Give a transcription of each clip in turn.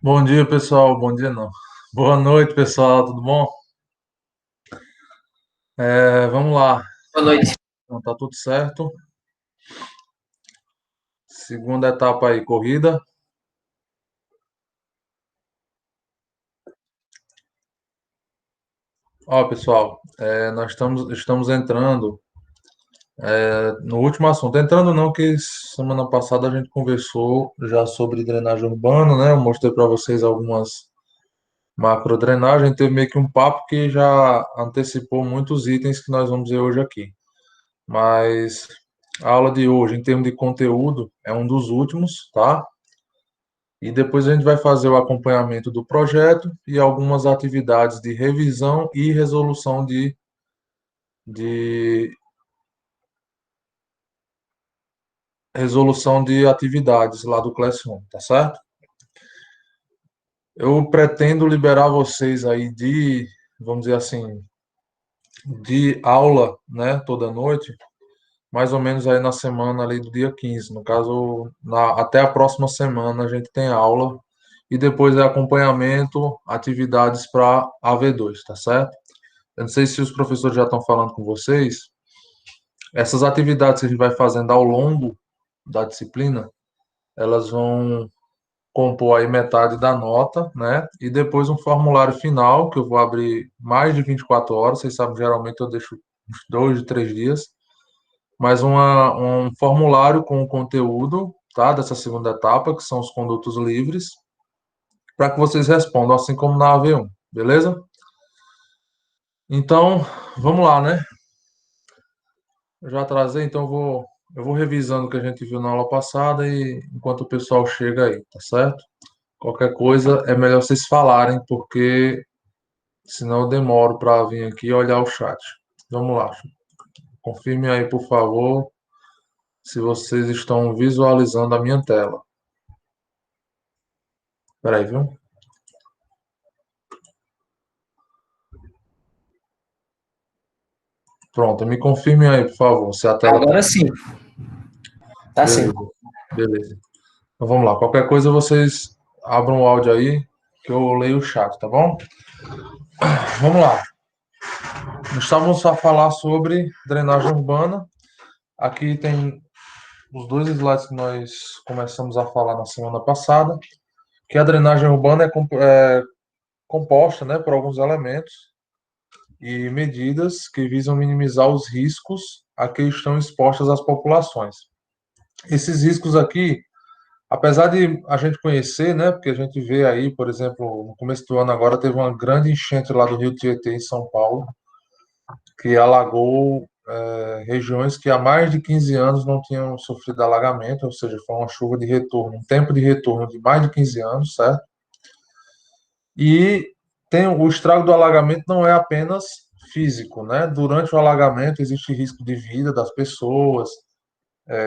Bom dia, pessoal. Bom dia, não. Boa noite, pessoal. Tudo bom? Vamos lá. Boa noite. Então, tá tudo certo. Segunda etapa aí, corrida. Ó, pessoal, nós estamos entrando no último assunto. Entrando não, que semana passada a gente conversou já sobre drenagem urbana, né? Eu mostrei para vocês algumas macrodrenagem. Teve meio que um papo que já antecipou muitos itens que nós vamos ver hoje aqui. Mas a aula de hoje, em termos de conteúdo, é um dos últimos, tá? E depois a gente vai fazer o acompanhamento do projeto e algumas atividades de revisão e resolução de resolução de atividades lá do Classroom, tá certo? Eu pretendo liberar vocês aí vamos dizer assim, de aula, né, toda noite, mais ou menos aí na semana ali do dia 15. No caso, até a próxima semana a gente tem aula e depois é acompanhamento, atividades para AV2, tá certo? Eu não sei se os professores já estão falando com vocês. Essas atividades que a gente vai fazendo ao longo da disciplina, elas vão compor aí metade da nota, né? E depois um formulário final, que eu vou abrir mais de 24 horas. Vocês sabem, geralmente eu deixo uns 2, 3 dias. Mas um formulário com o conteúdo, tá? Dessa segunda etapa, que são os condutos livres, para que vocês respondam, assim como na AV1, beleza? Então, vamos lá, né? Eu já atrasei, então eu vou revisando o que a gente viu na aula passada e enquanto o pessoal chega aí, tá certo? Qualquer coisa é melhor vocês falarem, porque senão eu demoro para vir aqui e olhar o chat. Vamos lá. Confirme aí, por favor, se vocês estão visualizando a minha tela. Peraí, viu? Pronto, me confirme aí, por favor, se a tela tá. Agora sim, tá sim. Beleza, beleza. Então vamos lá. Qualquer coisa vocês abram o áudio aí, que eu leio o chat, tá bom? Vamos lá. Estávamos a falar sobre drenagem urbana. Aqui tem os dois slides que nós começamos a falar na semana passada, que a drenagem urbana é composta, né, por alguns elementos e medidas que visam minimizar os riscos a que estão expostas as populações. Esses riscos aqui, apesar de a gente conhecer, né, porque a gente vê aí, por exemplo, no começo do ano agora teve uma grande enchente lá do Rio Tietê, em São Paulo, que alagou regiões que há mais de 15 anos não tinham sofrido alagamento, ou seja, foi uma chuva de retorno, um tempo de retorno de mais de 15 anos, certo? E o estrago do alagamento não é apenas físico, né? Durante o alagamento existe risco de vida das pessoas,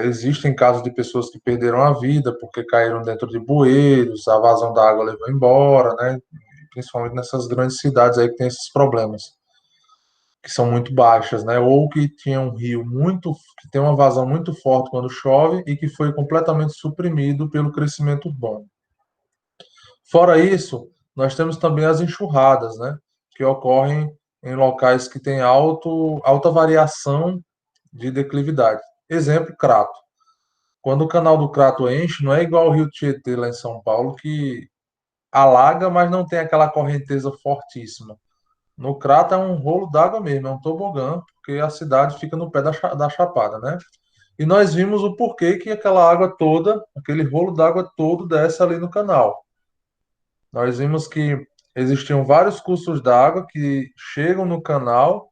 existem casos de pessoas que perderam a vida porque caíram dentro de bueiros, a vazão da água levou embora, né? Principalmente nessas grandes cidades aí que tem esses problemas, que são muito baixas, né? Ou que tinha um rio que tem uma vazão muito forte quando chove e que foi completamente suprimido pelo crescimento urbano. Fora isso, nós temos também as enxurradas, né? Que ocorrem em locais que têm alta variação de declividade. Exemplo, Crato. Quando o canal do Crato enche, não é igual o Rio Tietê lá em São Paulo, que alaga, mas não tem aquela correnteza fortíssima. No Crato é um rolo d'água mesmo, é um tobogã, porque a cidade fica no pé da chapada, né? E nós vimos o porquê que aquela água toda, aquele rolo d'água todo desce ali no canal. Nós vimos que existiam vários cursos d'água que chegam no canal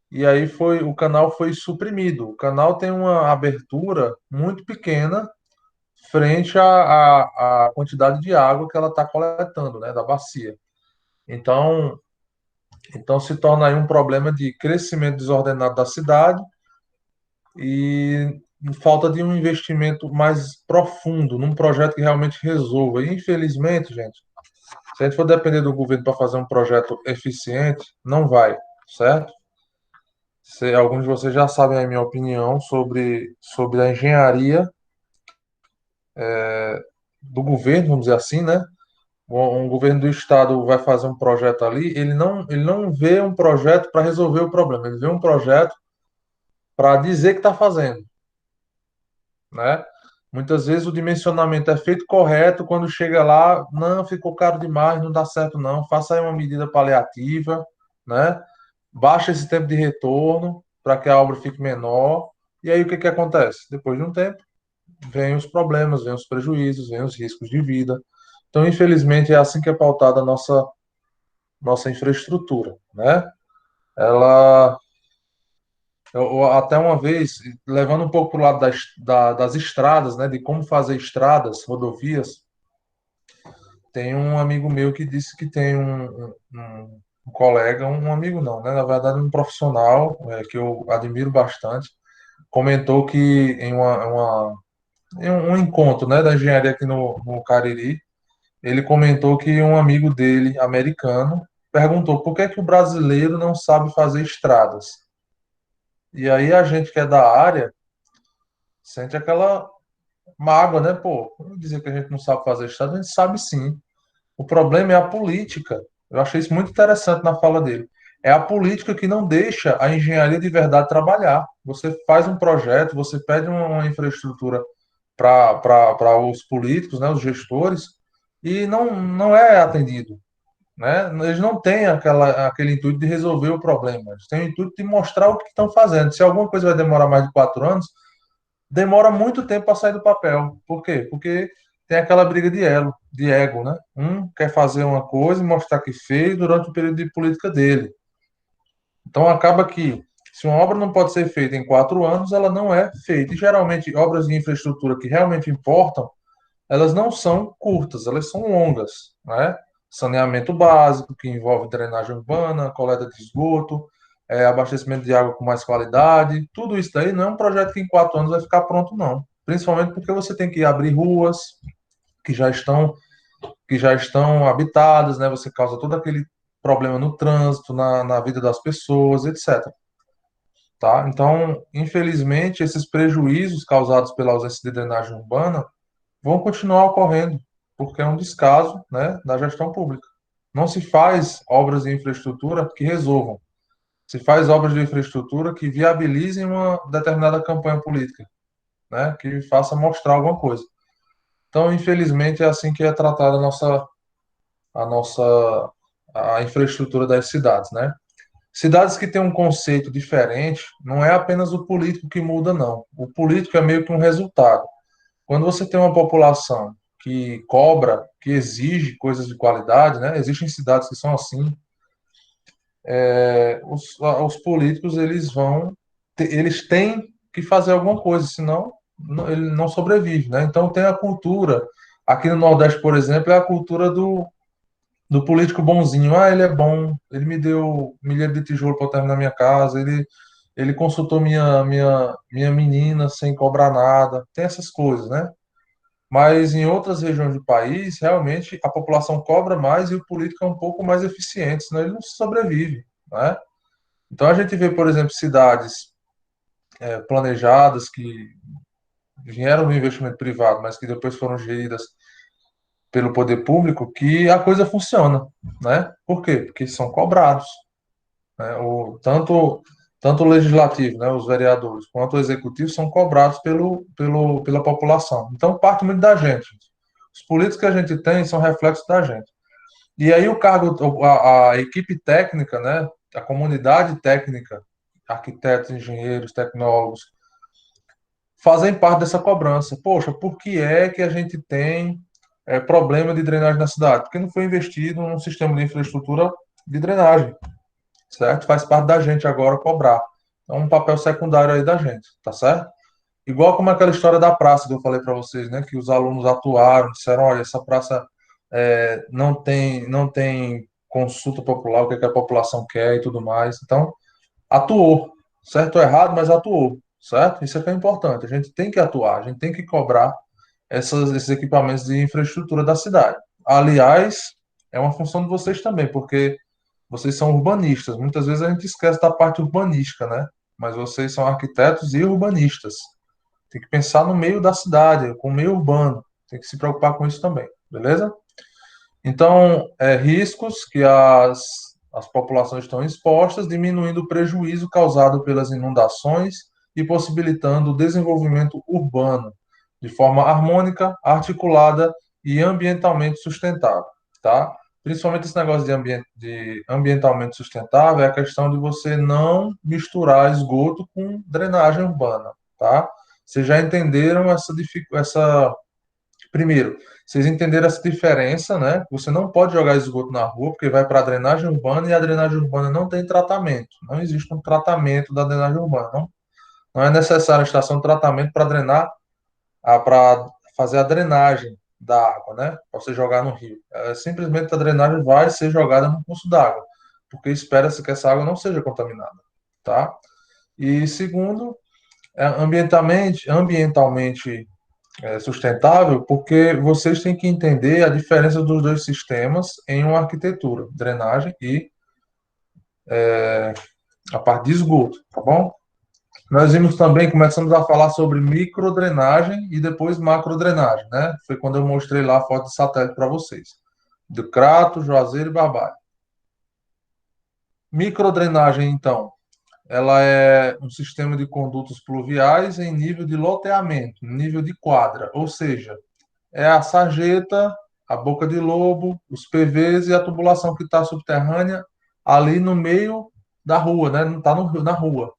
e aí o canal foi suprimido. O canal tem uma abertura muito pequena frente à quantidade de água que ela está coletando, né, da bacia. Então, então se torna aí um problema de crescimento desordenado da cidade e falta de um investimento mais profundo num projeto que realmente resolva. E, infelizmente, gente, se a gente for depender do governo para fazer um projeto eficiente, não vai, certo? Alguns de vocês já sabem a minha opinião sobre a engenharia do governo, vamos dizer assim, né? um governo do estado vai fazer um projeto ali, ele não vê um projeto para resolver o problema, ele vê um projeto para dizer que está fazendo, né? Muitas vezes o dimensionamento é feito correto, quando chega lá, não, ficou caro demais, não dá certo não, faça aí uma medida paliativa, né? Baixa esse tempo de retorno para que a obra fique menor, e aí o que que acontece? Depois de um tempo, vem os problemas, vem os prejuízos, vem os riscos de vida. Então, infelizmente, é assim que é pautada a nossa infraestrutura, né? Ela, até uma vez, levando um pouco para o lado das estradas, né, de como fazer estradas, rodovias, tem um amigo meu que disse que tem um colega, um amigo não, né, na verdade um profissional que eu admiro bastante, comentou que em um encontro, né, da engenharia aqui no Cariri, ele comentou que um amigo dele, americano, perguntou por que que o brasileiro não sabe fazer estradas. E aí a gente que é da área sente aquela mágoa, né? Pô, vamos dizer que a gente não sabe fazer estrada, a gente sabe sim. O problema é a política. Eu achei isso muito interessante na fala dele. É a política que não deixa a engenharia de verdade trabalhar. Você faz um projeto, você pede uma infraestrutura para os políticos, né, os gestores, e não é atendido, né? Eles não têm aquele intuito de resolver o problema, eles têm o intuito de mostrar o que estão fazendo. Se alguma coisa vai demorar mais de 4 anos, demora muito tempo para sair do papel. Por quê? Porque tem aquela briga de elo, de ego, né? Um quer fazer uma coisa e mostrar que fez durante o período de política dele. Então acaba que, se uma obra não pode ser feita em 4 anos, ela não é feita. E geralmente obras de infraestrutura que realmente importam, elas não são curtas, elas são longas, né? Saneamento básico, que envolve drenagem urbana, coleta de esgoto, abastecimento de água com mais qualidade, tudo isso daí não é um projeto que em 4 anos vai ficar pronto, não. Principalmente porque você tem que abrir ruas que já estão, que já estão habitadas, né? Você causa todo aquele problema no trânsito, na vida das pessoas, etc. Tá? Então, infelizmente, esses prejuízos causados pela ausência de drenagem urbana vão continuar ocorrendo, porque é um descaso, né, da gestão pública. Não se faz obras de infraestrutura que resolvam, se faz obras de infraestrutura que viabilizem uma determinada campanha política, né, que faça mostrar alguma coisa. Então, infelizmente, é assim que é tratada a nossa a infraestrutura das cidades, né? Cidades que têm um conceito diferente, não é apenas o político que muda, não. O político é meio que um resultado. Quando você tem uma população que cobra, que exige coisas de qualidade, né? Existem cidades que são assim. Os políticos eles têm que fazer alguma coisa, senão ele não sobrevive, né? Então tem a cultura. Aqui no Nordeste, por exemplo, é a cultura do político bonzinho. Ah, ele é bom, ele me deu milheiro de tijolo para terminar minha casa, ele consultou minha menina sem cobrar nada. Tem essas coisas, né? Mas em outras regiões do país, realmente a população cobra mais e o político é um pouco mais eficiente, senão ele não sobrevive, né? Então a gente vê, por exemplo, cidades planejadas que vieram do investimento privado, mas que depois foram geridas pelo poder público, que a coisa funciona, né? Por quê? Porque são cobrados, né? Tanto o legislativo, né, os vereadores, quanto o executivo são cobrados pela população. Então parte muito da gente. Os políticos que a gente tem são reflexos da gente. E aí o cargo, a equipe técnica, né, a comunidade técnica, arquitetos, engenheiros, tecnólogos, fazem parte dessa cobrança. Poxa, por que é que a gente tem problema de drenagem na cidade? Porque não foi investido num sistema de infraestrutura de drenagem, certo? Faz parte da gente agora cobrar. É um papel secundário aí da gente, tá certo? Igual como aquela história da praça que eu falei para vocês, né? Que os alunos atuaram, disseram, olha, essa praça não tem consulta popular, o que, é que a população quer e tudo mais. Então, atuou, certo ou errado, mas atuou, certo? Isso é que é importante. A gente tem que atuar, a gente tem que cobrar esses equipamentos de infraestrutura da cidade. Aliás, é uma função de vocês também, porque vocês são urbanistas. Muitas vezes a gente esquece da parte urbanística, né? Mas vocês são arquitetos e urbanistas. Tem que pensar no meio da cidade, com o meio urbano. Tem que se preocupar com isso também, beleza? Então, riscos que as populações estão expostas, diminuindo o prejuízo causado pelas inundações e possibilitando o desenvolvimento urbano de forma harmônica, articulada e ambientalmente sustentável, tá? Principalmente esse negócio de ambientalmente sustentável é a questão de você não misturar esgoto com drenagem urbana, tá? Vocês já entenderam essa. Primeiro, vocês entenderam essa diferença, né? Você não pode jogar esgoto na rua, porque vai para a drenagem urbana e a drenagem urbana não tem tratamento. Não existe um tratamento da drenagem urbana. Não é necessária a estação de tratamento para drenar, para fazer a drenagem da água, né? Para você jogar no rio. Simplesmente a drenagem vai ser jogada no curso d'água, porque espera-se que essa água não seja contaminada, tá? E segundo, ambientalmente sustentável, porque vocês têm que entender a diferença dos dois sistemas em uma arquitetura, drenagem e a parte de esgoto, tá bom? Nós vimos também, começamos a falar sobre microdrenagem e depois macrodrenagem, né? Foi quando eu mostrei lá a foto de satélite para vocês, do Crato, Juazeiro e Barbalha. Microdrenagem, então, ela é um sistema de condutos pluviais em nível de loteamento, nível de quadra, ou seja, é a sarjeta, a boca de lobo, os PVs e a tubulação que está subterrânea ali no meio da rua, né? Não está na rua,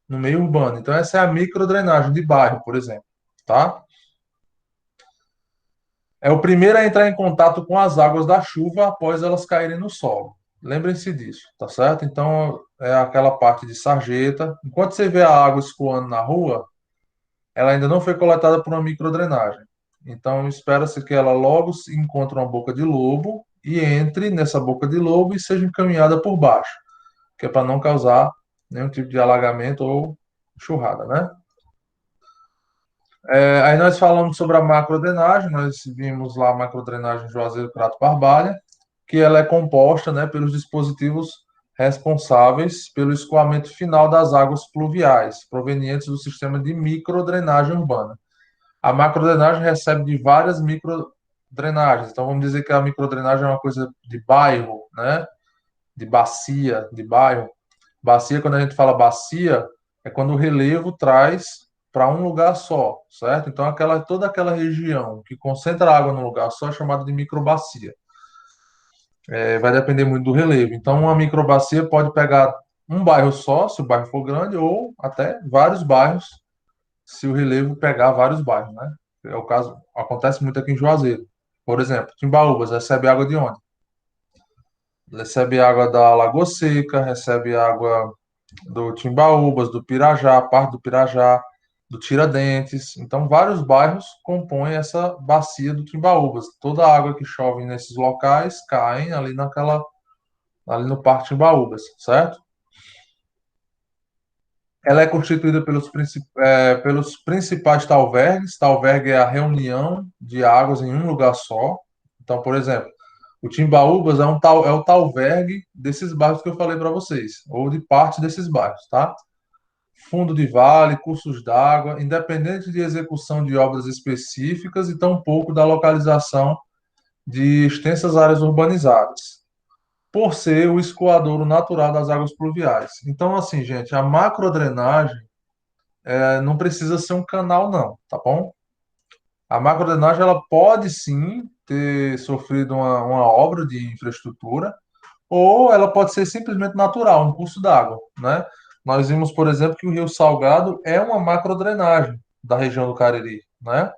no meio urbano. Então, essa é a microdrenagem de bairro, por exemplo, tá? É o primeiro a entrar em contato com as águas da chuva após elas caírem no solo. Lembrem-se disso, tá certo? Então, é aquela parte de sarjeta. Enquanto você vê a água escoando na rua, ela ainda não foi coletada por uma microdrenagem. Então, espera-se que ela logo se encontre uma boca de lobo e entre nessa boca de lobo e seja encaminhada por baixo, que é para não causar nenhum tipo de alagamento ou enxurrada, né? Aí nós falamos sobre a macrodrenagem, nós vimos lá a macrodrenagem Juazeiro Crato Barbalha, que ela é composta, né, pelos dispositivos responsáveis pelo escoamento final das águas pluviais, provenientes do sistema de microdrenagem urbana. A macrodrenagem recebe de várias microdrenagens. Então, vamos dizer que a microdrenagem é uma coisa de bairro, né? De bacia, de bairro. Bacia, quando a gente fala bacia, é quando o relevo traz para um lugar só, certo? Então, toda aquela região que concentra água num lugar só é chamada de microbacia. Vai depender muito do relevo. Então, uma microbacia pode pegar um bairro só, se o bairro for grande, ou até vários bairros, se o relevo pegar vários bairros, né? É o caso, acontece muito aqui em Juazeiro. Por exemplo, Timbaúbas recebe água de onde? Recebe água da Lagoa Seca, recebe água do Timbaúbas, do Pirajá, parte do Pirajá, do Tiradentes. Então, vários bairros compõem essa bacia do Timbaúbas. Toda a água que chove nesses locais cai ali no Parque Timbaúbas, certo? Ela é constituída pelos principais talvergues. Talvergue é a reunião de águas em um lugar só. Então, por exemplo, o Timbaúbas é o talvergue desses bairros que eu falei para vocês, ou de parte desses bairros, tá? Fundo de vale, cursos d'água, independente de execução de obras específicas e tampouco da localização de extensas áreas urbanizadas, por ser o escoadouro natural das águas pluviais. Então, assim, gente, a macrodrenagem não precisa ser um canal, não, tá bom? A macrodrenagem ela pode sim ter sofrido uma obra de infraestrutura, ou ela pode ser simplesmente natural, um curso d'água, né? Nós vimos, por exemplo, que o Rio Salgado é uma macrodrenagem da região do Cariri, né?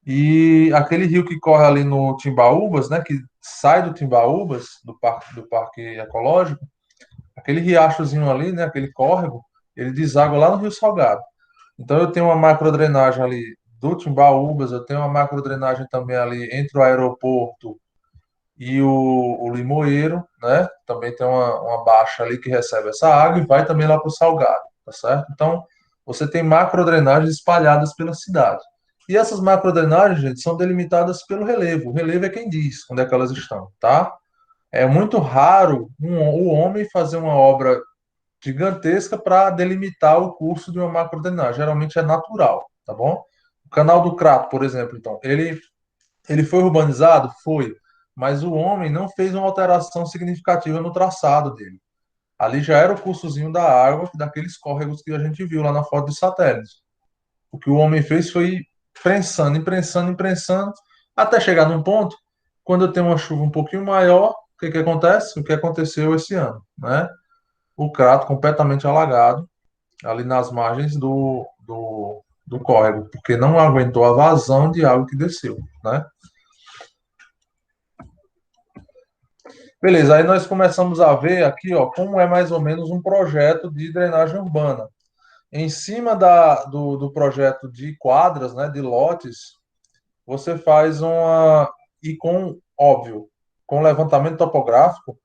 E aquele rio que corre ali no Timbaúbas, né, que sai do Timbaúbas, do parque ecológico, aquele riachozinho ali, né, aquele córrego, ele deságua lá no Rio Salgado. Então eu tenho uma macrodrenagem ali do Timbaúbas, eu tenho uma macrodrenagem também ali entre o aeroporto e o Limoeiro, né? Também tem uma baixa ali que recebe essa água e vai também lá para o Salgado, tá certo? Então você tem macrodrenagens espalhadas pela cidade. E essas macrodrenagens, gente, são delimitadas pelo relevo. O relevo é quem diz onde é que elas estão, tá? É muito raro o homem fazer uma obra gigantesca para delimitar o curso de uma macrodrenagem. Geralmente é natural, tá bom? O canal do Crato, por exemplo, então, ele foi urbanizado? Foi. mas o homem não fez uma alteração significativa no traçado dele. Ali já era o cursozinho da água, daqueles córregos que a gente viu lá na foto de satélite. O que o homem fez foi prensando, imprensando, imprensando, até chegar num ponto, quando eu tenho uma chuva um pouquinho maior, o que que acontece? O que aconteceu esse ano, né? O crato completamente alagado, ali nas margens do córrego, porque não aguentou a vazão de água que desceu, né? Beleza, aí nós começamos a ver aqui, ó, como é mais ou menos um projeto de drenagem urbana. Em cima do projeto de quadras, né, de lotes, você faz uma. E com, óbvio, com levantamento topográfico,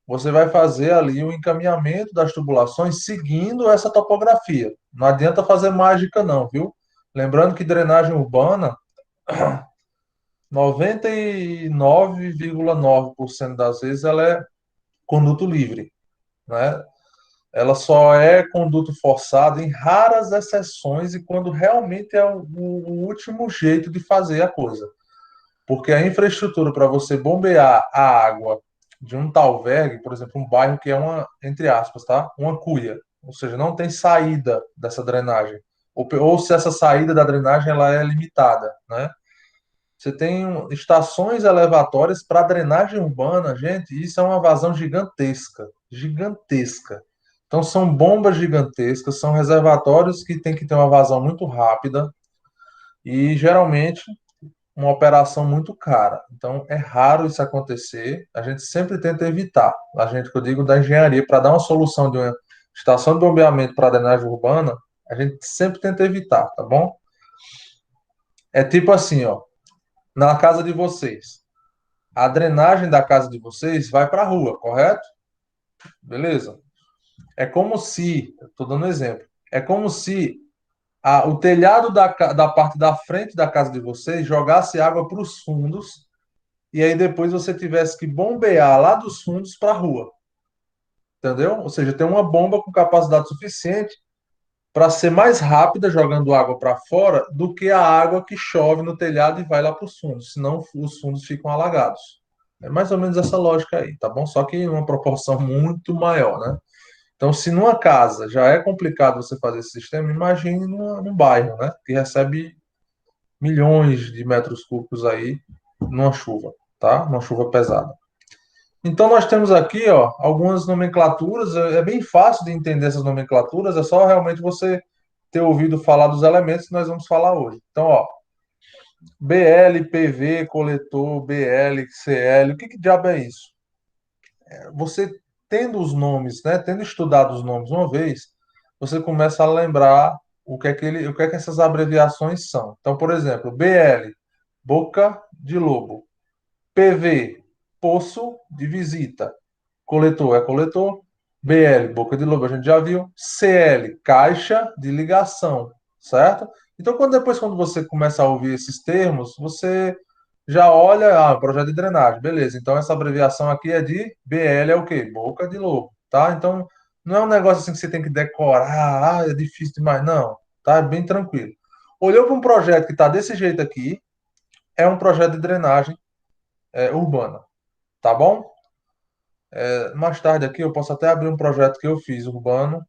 você vai fazer ali o encaminhamento das tubulações seguindo essa topografia. Não adianta fazer mágica, não, viu? Lembrando que drenagem urbana, 99,9% das vezes, ela é conduto livre, né? Ela só é conduto forçado em raras exceções e quando realmente é o último jeito de fazer a coisa. Porque a infraestrutura para você bombear a água de um albergue, por exemplo, um bairro que é uma, entre aspas, tá? Uma cuia, ou seja, não tem saída dessa drenagem. Ou se essa saída da drenagem ela é limitada, né? Você tem estações elevatórias para drenagem urbana, gente, isso é uma vazão gigantesca, gigantesca. Então são bombas gigantescas, são reservatórios que tem que ter uma vazão muito rápida e geralmente uma operação muito cara. Então é raro isso acontecer. A gente sempre tenta evitar. A gente que eu digo da engenharia para dar uma solução de uma estação de bombeamento para drenagem urbana, a gente sempre tenta evitar, tá bom? É tipo assim, ó, na casa de vocês. A drenagem da casa de vocês vai para a rua, correto? Beleza? É como se, estou dando um exemplo, é como se o telhado da parte da frente da casa de vocês jogasse água para os fundos e aí depois você tivesse que bombear lá dos fundos para a rua. Entendeu? Ou seja, tem uma bomba com capacidade suficiente para ser mais rápida jogando água para fora do que a água que chove no telhado e vai lá para os fundos, senão os fundos ficam alagados. É mais ou menos essa lógica aí, tá bom? Só que em uma proporção muito maior, né? Então, se numa casa já é complicado você fazer esse sistema, imagine num bairro, né? Que recebe milhões de metros cúbicos aí numa chuva, tá? Numa chuva pesada. Então, nós temos aqui, ó, algumas nomenclaturas. É bem fácil de entender essas nomenclaturas, é só realmente você ter ouvido falar dos elementos que nós vamos falar hoje. Então, ó, BL, PV, coletor, BL, CL, o que diabo é isso? Você tendo os nomes, né, tendo estudado os nomes uma vez, você começa a lembrar o que é que essas abreviações são. Então, por exemplo, BL, boca de lobo. PV, poço de visita. Coletor é coletor. BL, boca de lobo, a gente já viu. CL, caixa de ligação, certo? Então, quando você começa a ouvir esses termos, você já olha, projeto de drenagem, beleza. Então, essa abreviação aqui é de BL, é o quê? Boca de lobo, tá? Então, não é um negócio assim que você tem que decorar, é difícil demais, não, tá? É bem tranquilo. Olhou para um projeto que está desse jeito aqui, é um projeto de drenagem urbana, tá bom? Mais tarde aqui eu posso até abrir um projeto que eu fiz urbano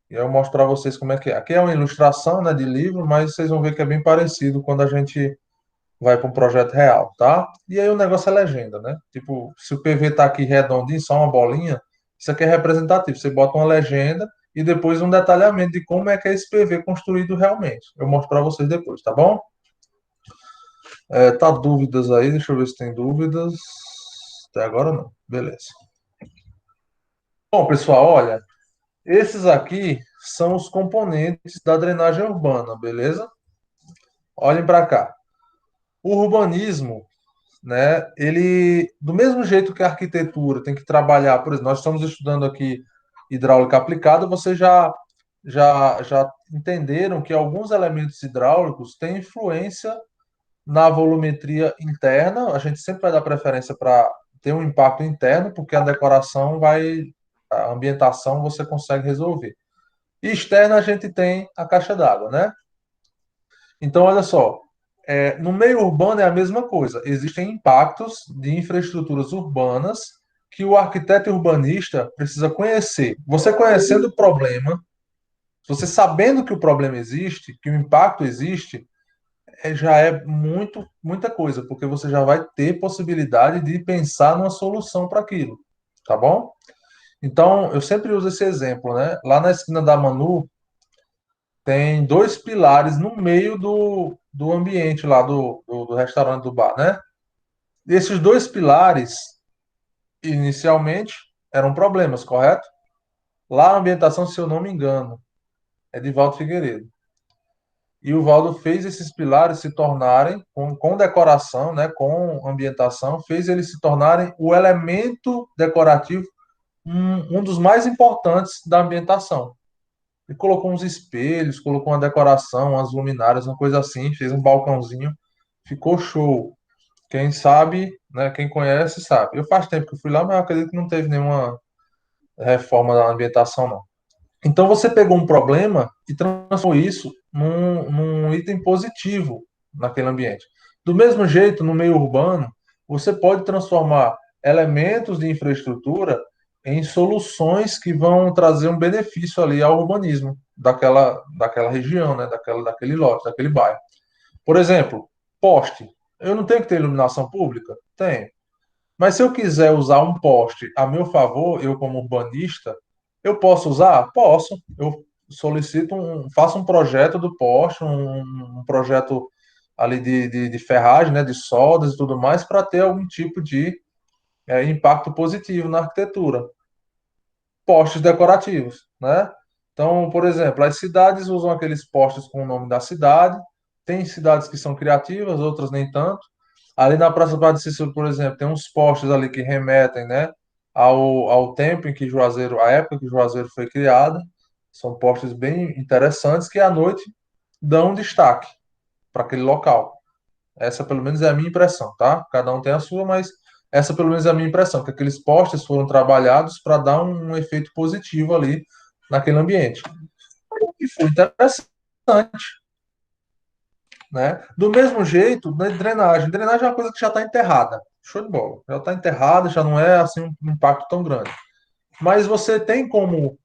e eu mostro para vocês como é que é. Aqui é uma ilustração, né, de livro, mas vocês vão ver que é bem parecido quando a gente vai para um projeto real, tá? E aí o negócio é legenda, né? Tipo, se o PV tá aqui redondinho, só uma bolinha, isso aqui é representativo. Você bota uma legenda e depois um detalhamento de como é que é esse PV construído realmente. Eu mostro para vocês depois, tá bom? Tá dúvidas aí? Deixa eu ver se tem dúvidas. Até agora não. Beleza. Bom, pessoal, olha, esses aqui são os componentes da drenagem urbana, beleza? Olhem para cá. O urbanismo, né? Ele, do mesmo jeito que a arquitetura tem que trabalhar, por exemplo, nós estamos estudando aqui hidráulica aplicada, vocês já entenderam que alguns elementos hidráulicos têm influência na volumetria interna. A gente sempre vai dar preferência para ter um impacto interno, porque a decoração vai, a ambientação você consegue resolver. E externa a gente tem a caixa d'água, né? Então, olha só, No meio urbano é a mesma coisa. Existem impactos de infraestruturas urbanas que o arquiteto e urbanista precisa conhecer. Você conhecendo o problema, você sabendo que o problema existe, que o impacto existe, já é muita coisa, porque você já vai ter possibilidade de pensar numa solução para aquilo, tá bom? Então, eu sempre uso esse exemplo, né? Lá na esquina da Manu, tem dois pilares no meio do ambiente lá do restaurante do bar, né? E esses dois pilares, inicialmente, eram problemas, correto? Lá a ambientação, se eu não me engano, é de Valdo Figueiredo. E o Valdo fez esses pilares se tornarem, com decoração, né, com ambientação, fez eles se tornarem o elemento decorativo, um dos mais importantes da ambientação. E colocou uns espelhos, colocou uma decoração, umas luminárias, uma coisa assim, fez um balcãozinho, ficou show. Quem sabe, né, quem conhece, sabe. Eu faz tempo que eu fui lá, mas eu acredito que não teve nenhuma reforma da ambientação, não. Então você pegou um problema e transformou isso num item positivo naquele ambiente. Do mesmo jeito, no meio urbano, você pode transformar elementos de infraestrutura em soluções que vão trazer um benefício ali ao urbanismo daquela região, né? Daquele lote, daquele bairro. Por exemplo, poste. Eu não tenho que ter iluminação pública? Tenho. Mas se eu quiser usar um poste a meu favor, eu como urbanista, eu posso usar? Posso. Eu solicito faço um projeto do poste, um projeto ali de ferragem, né, de soldas e tudo mais, para ter algum tipo de impacto positivo na arquitetura. Postes decorativos, né? Então, por exemplo, as cidades usam aqueles postes com o nome da cidade. Tem cidades que são criativas, outras nem tanto. Ali na Praça Padre Cícero, por exemplo, tem uns postes ali que remetem, né, ao tempo em que Juazeiro, a época que Juazeiro foi criada. São postes bem interessantes que à noite dão destaque para aquele local. Essa, pelo menos, é a minha impressão, tá? Cada um tem a sua, mas essa, pelo menos, é a minha impressão, que aqueles postes foram trabalhados para dar um efeito positivo ali naquele ambiente. E foi interessante, né? Do mesmo jeito, né, drenagem. Drenagem é uma coisa que já está enterrada. Show de bola. Já está enterrada, já não é assim um impacto tão grande. Mas você tem como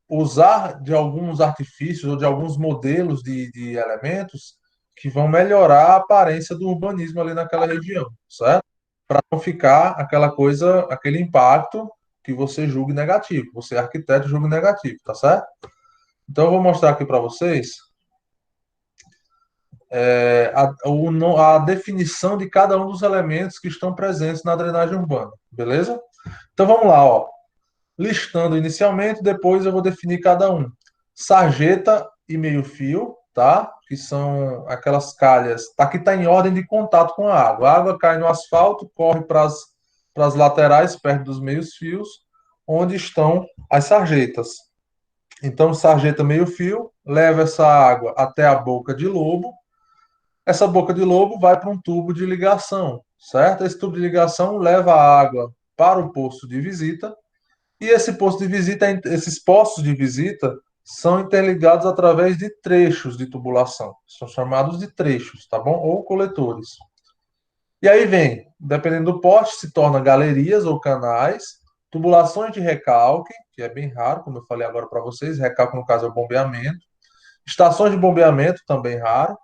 usar de alguns artifícios ou de alguns modelos de elementos que vão melhorar a aparência do urbanismo ali naquela região, certo? Para não ficar aquela coisa, aquele impacto que você julgue negativo, você arquiteto julgue negativo, tá certo? Então eu vou mostrar aqui para vocês a definição de cada um dos elementos que estão presentes na drenagem urbana, beleza? Então vamos lá, ó. Listando inicialmente, depois eu vou definir cada um. Sarjeta e meio-fio, tá? Que são aquelas calhas. Aqui está em ordem de contato com a água. A água cai no asfalto, corre para as laterais, perto dos meios-fios, onde estão as sarjetas. Então, sarjeta meio-fio leva essa água até a boca de lobo. Essa boca de lobo vai para um tubo de ligação, certo? Esse tubo de ligação leva a água para o posto de visita e esse posto de visita, esses postos de visita são interligados através de trechos de tubulação. São chamados de trechos, tá bom? Ou coletores. E aí vem, dependendo do poste, se torna galerias ou canais, tubulações de recalque, que é bem raro, como eu falei agora para vocês, recalque no caso é o bombeamento, estações de bombeamento, também raro,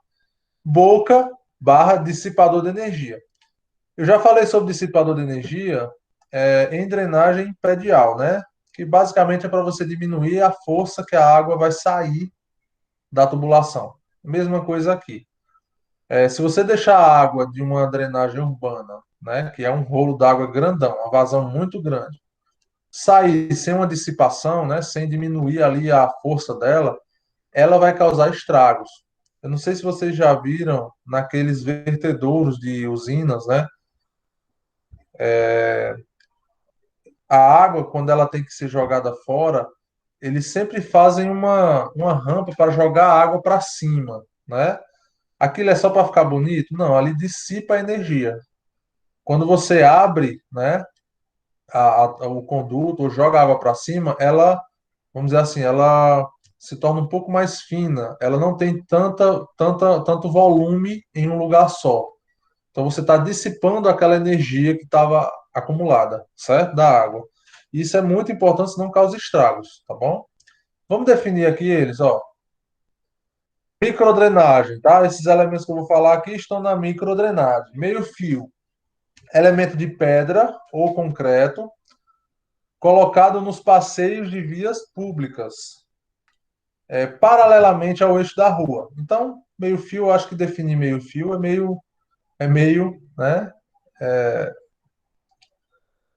boca barra dissipador de energia. Eu já falei sobre dissipador de energia em drenagem predial, né? Que basicamente é para você diminuir a força que a água vai sair da tubulação. Mesma coisa aqui. Se você deixar a água de uma drenagem urbana, né, que é um rolo d'água grandão, uma vazão muito grande, sair sem uma dissipação, né, sem diminuir ali a força dela, ela vai causar estragos. Eu não sei se vocês já viram naqueles vertedouros de usinas, né? A água, quando ela tem que ser jogada fora, eles sempre fazem uma rampa para jogar a água para cima, né? Aquilo é só para ficar bonito? Não, ali dissipa a energia. Quando você abre, né, o conduto ou joga a água para cima, ela, vamos dizer assim, ela se torna um pouco mais fina, ela não tem tanto volume em um lugar só. Então você está dissipando aquela energia que estava acumulada, certo? Da água. Isso é muito importante, senão causa estragos, tá bom? Vamos definir aqui eles, ó. Microdrenagem, tá? Esses elementos que eu vou falar aqui estão na microdrenagem. Meio fio, elemento de pedra ou concreto, colocado nos passeios de vias públicas, paralelamente ao eixo da rua. Então, meio fio, eu acho que definir meio fio é meio, né,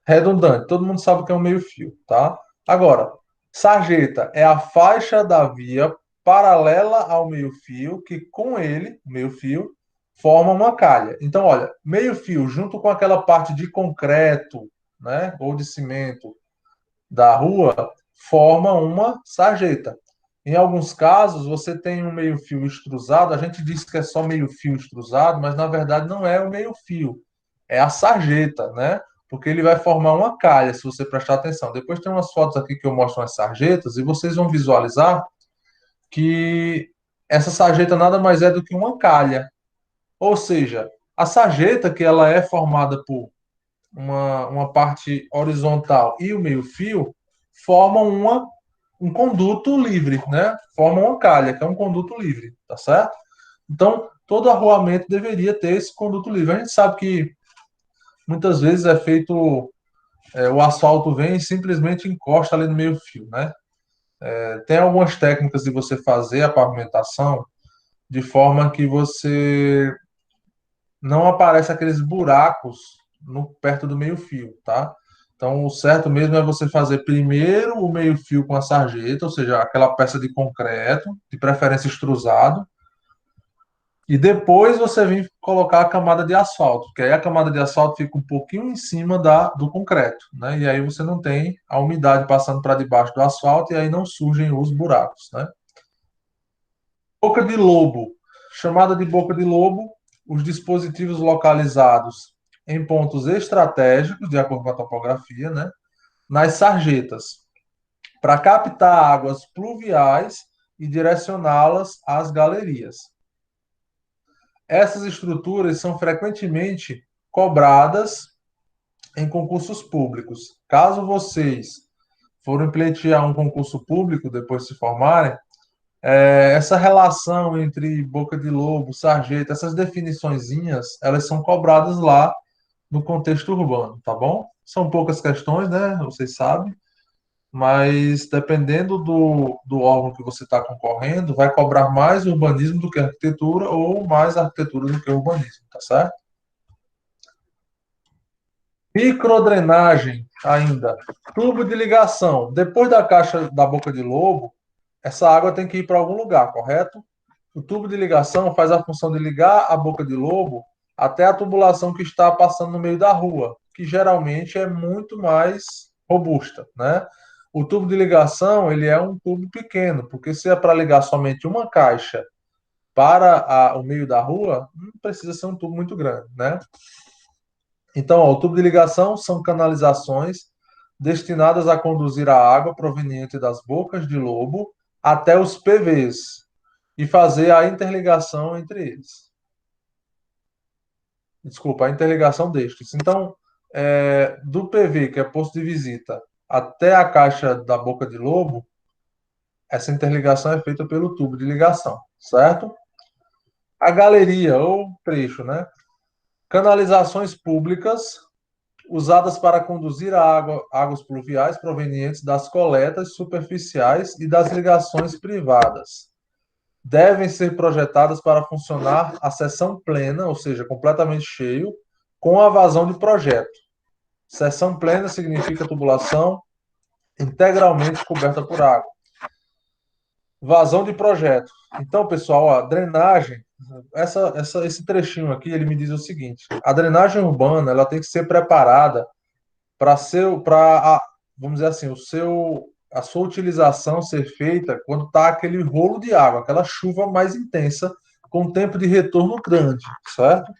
redundante. Todo mundo sabe o que é um meio fio, tá? Agora, sarjeta é a faixa da via paralela ao meio fio que com ele, meio fio, forma uma calha. Então, olha, meio fio junto com aquela parte de concreto, né, ou de cimento da rua, forma uma sarjeta. Em alguns casos, você tem um meio-fio extrusado, a gente diz que é só meio-fio extrusado, mas na verdade não é o meio-fio, é a sarjeta, né? Porque ele vai formar uma calha, se você prestar atenção. Depois tem umas fotos aqui que eu mostro as sarjetas e vocês vão visualizar que essa sarjeta nada mais é do que uma calha. Ou seja, a sarjeta, que ela é formada por uma parte horizontal e o meio-fio, formam um conduto livre, né? Formam uma calha, que é um conduto livre, tá certo? Então, todo arruamento deveria ter esse conduto livre. A gente sabe que muitas vezes é feito, o asfalto vem e simplesmente encosta ali no meio-fio, né? Tem algumas técnicas de você fazer a pavimentação de forma que você não aparece aqueles buracos perto do meio-fio, tá? Então, o certo mesmo é você fazer primeiro o meio-fio com a sarjeta, ou seja, aquela peça de concreto, de preferência extrusado, e depois você vem colocar a camada de asfalto, que aí a camada de asfalto fica um pouquinho em cima do concreto, né? E aí você não tem a umidade passando para debaixo do asfalto e aí não surgem os buracos, né? Boca de lobo. Chamada de boca de lobo, os dispositivos localizados em pontos estratégicos, de acordo com a topografia, né? Nas sarjetas, para captar águas pluviais e direcioná-las às galerias. Essas estruturas são frequentemente cobradas em concursos públicos. Caso vocês forem pleitear um concurso público depois de se formarem, essa relação entre boca de lobo, sarjeta, essas definiçõezinhas, elas são cobradas lá no contexto urbano, tá bom? São poucas questões, né? Vocês sabem, mas dependendo do órgão que você está concorrendo, vai cobrar mais urbanismo do que arquitetura ou mais arquitetura do que urbanismo, tá certo? Microdrenagem ainda. Tubo de ligação. Depois da caixa da boca de lobo, essa água tem que ir para algum lugar, correto? O tubo de ligação faz a função de ligar a boca de lobo até a tubulação que está passando no meio da rua, que geralmente é muito mais robusta, né? O tubo de ligação, ele é um tubo pequeno, porque se é para ligar somente uma caixa para o meio da rua, não precisa ser um tubo muito grande, né? Então, ó, o tubo de ligação são canalizações destinadas a conduzir a água proveniente das bocas de lobo até os PVs e fazer a interligação entre eles. Desculpa, a interligação destes. Então, do PV, que é posto de visita, até a caixa da boca de lobo, essa interligação é feita pelo tubo de ligação, certo? A galeria, ou trecho, né? Canalizações públicas usadas para conduzir águas pluviais provenientes das coletas superficiais e das ligações privadas. Devem ser projetadas para funcionar a seção plena, ou seja, completamente cheio, com a vazão de projeto. Seção plena significa tubulação integralmente coberta por água. Vazão de projeto. Então, pessoal, a drenagem, esse trechinho aqui, ele me diz o seguinte: a drenagem urbana, ela tem que ser preparada para, vamos dizer assim, a sua utilização ser feita quando está aquele rolo de água, aquela chuva mais intensa, com tempo de retorno grande, certo?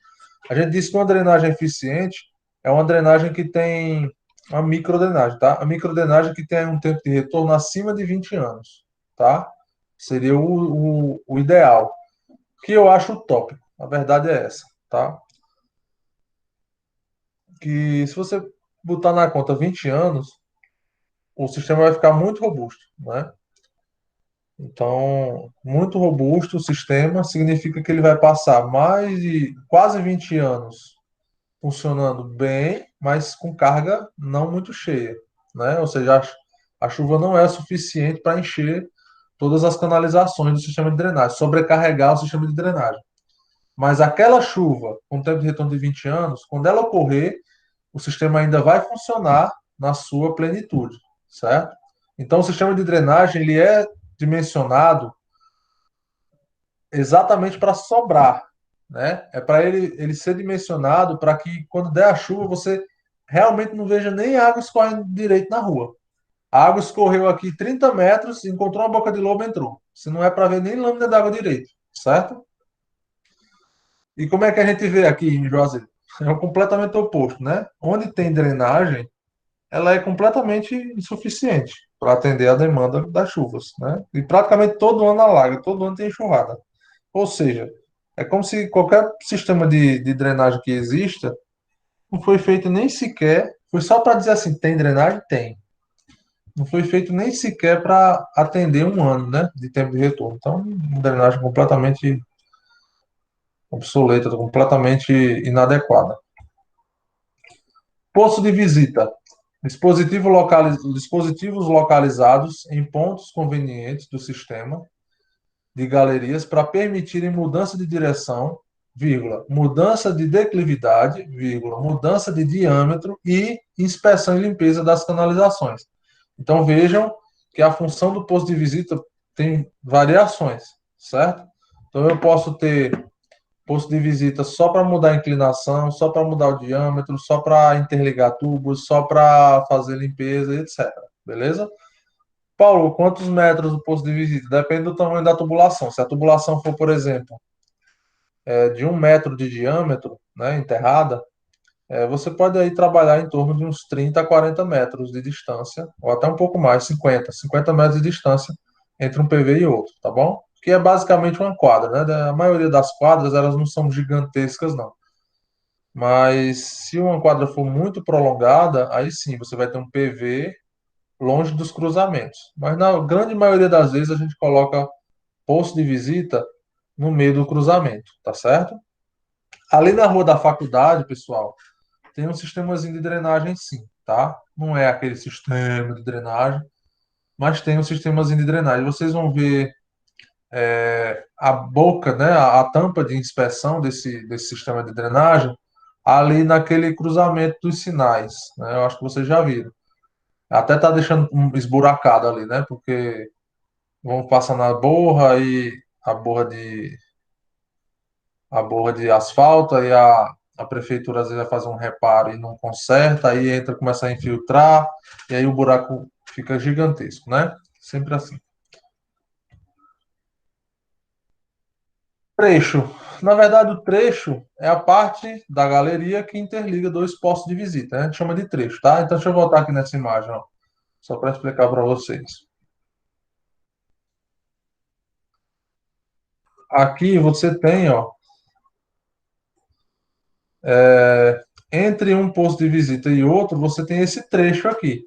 A gente diz que uma drenagem eficiente é uma drenagem que tem uma microdrenagem, tá? A microdrenagem que tem um tempo de retorno acima de 20 anos, tá? Seria o ideal. Que eu acho utópico. A verdade é essa, tá? Que se você botar na conta 20 anos, o sistema vai ficar muito robusto, né? Então, muito robusto o sistema significa que ele vai passar mais de quase 20 anos funcionando bem, mas com carga não muito cheia, né? Ou seja, a chuva não é suficiente para encher todas as canalizações do sistema de drenagem, sobrecarregar o sistema de drenagem. Mas aquela chuva, com tempo de retorno de 20 anos, quando ela ocorrer, o sistema ainda vai funcionar na sua plenitude, certo? Então, o sistema de drenagem ele é dimensionado exatamente para sobrar, né? É para ele ser dimensionado para que quando der a chuva você realmente não veja nem água escorrendo direito na rua. A água escorreu aqui 30 metros, encontrou uma boca de lobo, entrou. Se não é para ver nem lâmina d'água direito, certo? E como é que a gente vê aqui em Juazeiro? É o completamente oposto, né? Onde tem drenagem, ela é completamente insuficiente para atender a demanda das chuvas, né? E praticamente todo ano alaga, todo ano tem enxurrada. Ou seja, é como se qualquer sistema de drenagem que exista não foi feito nem sequer, foi só para dizer assim, tem drenagem? Tem. Não foi feito nem sequer para atender um ano, né, de tempo de retorno. Então, uma drenagem completamente obsoleta, completamente inadequada. Posto de visita. Dispositivos localizados em pontos convenientes do sistema de galerias para permitirem mudança de direção, vírgula, mudança de declividade, vírgula, mudança de diâmetro e inspeção e limpeza das canalizações. Então vejam que a função do posto de visita tem variações, certo? Então eu posso ter posto de visita só para mudar a inclinação, só para mudar o diâmetro, só para interligar tubos, só para fazer limpeza, etc. Beleza? Paulo, quantos metros o posto de visita? Depende do tamanho da tubulação. Se a tubulação for, por exemplo, de 1 metro de diâmetro, né, enterrada, você pode aí trabalhar em torno de uns 30 a 40 metros de distância, ou até um pouco mais, 50 metros de distância entre um PV e outro, tá bom? Que é basicamente uma quadra, né? A maioria das quadras, elas não são gigantescas, não. Mas se uma quadra for muito prolongada, aí sim, você vai ter um PV longe dos cruzamentos. Mas na grande maioria das vezes a gente coloca posto de visita no meio do cruzamento, tá certo? Ali na rua da faculdade, pessoal, tem um sistemazinho de drenagem sim, tá? Não é aquele sistema de drenagem, mas tem um sistemazinho de drenagem. Vocês vão ver a boca, né, a tampa de inspeção desse sistema de drenagem ali naquele cruzamento dos sinais, né? Eu acho que vocês já viram. Até tá deixando um esburacado ali, né? Porque vão passando a borra e a borra de asfalto, aí a prefeitura às vezes vai fazer um reparo e não conserta, aí entra, começa a infiltrar, e aí o buraco fica gigantesco, né? Sempre assim. Trecho. Na verdade, o trecho é a parte da galeria que interliga dois postos de visita, né? A gente chama de trecho, tá? Então, deixa eu voltar aqui nessa imagem, ó, só para explicar para vocês. Aqui você tem, ó, entre um posto de visita e outro, você tem esse trecho aqui.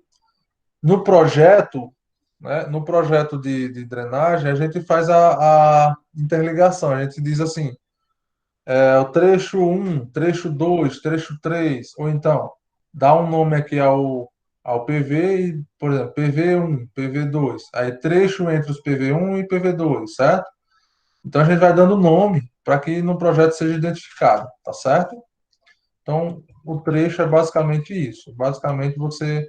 No projeto, né, no projeto de drenagem, a gente faz a interligação. A gente diz assim, o trecho um, trecho 2, trecho 3, ou então dá um nome aqui ao PV, e, por exemplo, PV1, PV2. Aí trecho entre os PV1 e PV2, certo? Então a gente vai dando nome para que no projeto seja identificado, tá certo? Então o trecho é basicamente isso. Basicamente você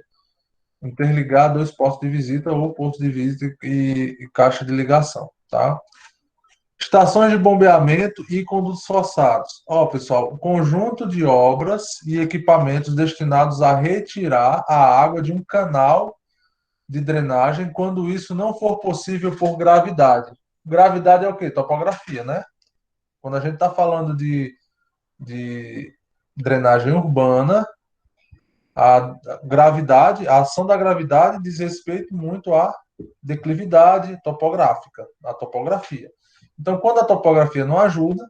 interligar dois postos de visita ou posto de visita e caixa de ligação, tá? Estações de bombeamento e condutos forçados. Ó, pessoal, o conjunto de obras e equipamentos destinados a retirar a água de um canal de drenagem quando isso não for possível por gravidade. Gravidade é o quê? Topografia, né? Quando a gente está falando de drenagem urbana, a gravidade, a ação da gravidade diz respeito muito à declividade topográfica, a topografia. Então, quando a topografia não ajuda,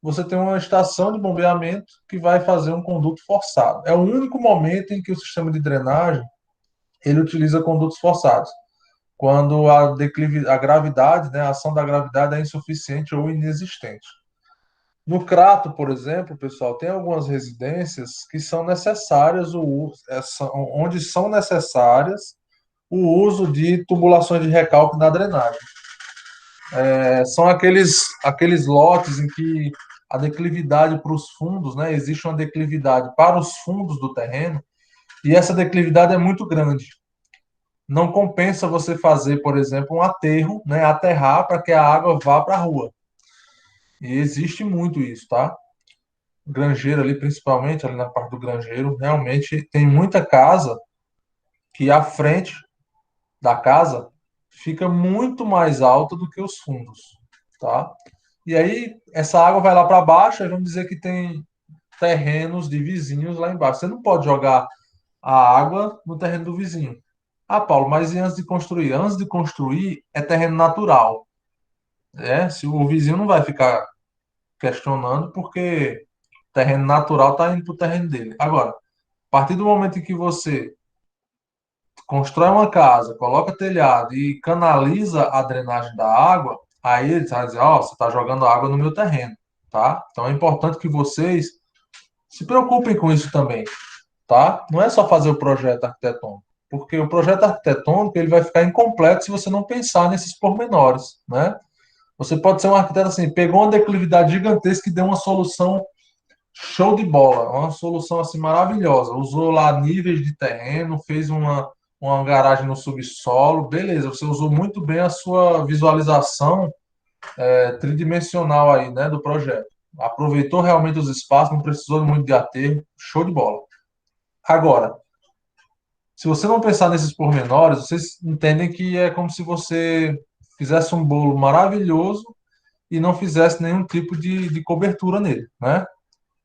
você tem uma estação de bombeamento que vai fazer um conduto forçado. É o único momento em que o sistema de drenagem ele utiliza condutos forçados, quando a gravidade, né, a ação da gravidade é insuficiente ou inexistente. No Crato, por exemplo, pessoal, tem algumas residências que são necessárias, onde são necessárias o uso de tubulações de recalque na drenagem. São aqueles lotes em que a declividade para os fundos, né, existe uma declividade para os fundos do terreno, e essa declividade é muito grande. Não compensa você fazer, por exemplo, um aterro, né, aterrar para que a água vá para a rua. E existe muito isso, tá? Grangeiro ali, principalmente ali na parte do Grangeiro, realmente tem muita casa que a frente da casa fica muito mais alta do que os fundos, tá? E aí essa água vai lá para baixo, e vamos dizer que tem terrenos de vizinhos lá embaixo. Você não pode jogar a água no terreno do vizinho. Ah, Paulo, mas e antes de construir? Antes de construir é terreno natural, né? Se o vizinho não vai ficar questionando porque terreno natural está indo para o terreno dele. Agora, a partir do momento em que você constrói uma casa, coloca telhado e canaliza a drenagem da água, aí ele vai dizer, ó, você está jogando água no meu terreno, tá? Então é importante que vocês se preocupem com isso também, tá? Não é só fazer o projeto arquitetônico, porque o projeto arquitetônico ele vai ficar incompleto se você não pensar nesses pormenores, né? Você pode ser um arquiteto assim, pegou uma declividade gigantesca e deu uma solução show de bola, uma solução assim maravilhosa. Usou lá níveis de terreno, fez uma garagem no subsolo, beleza. Você usou muito bem a sua visualização tridimensional aí, né, do projeto. Aproveitou realmente os espaços, não precisou muito de aterro, show de bola. Agora, se você não pensar nesses pormenores, vocês entendem que é como se você fizesse um bolo maravilhoso e não fizesse nenhum tipo de cobertura nele, né?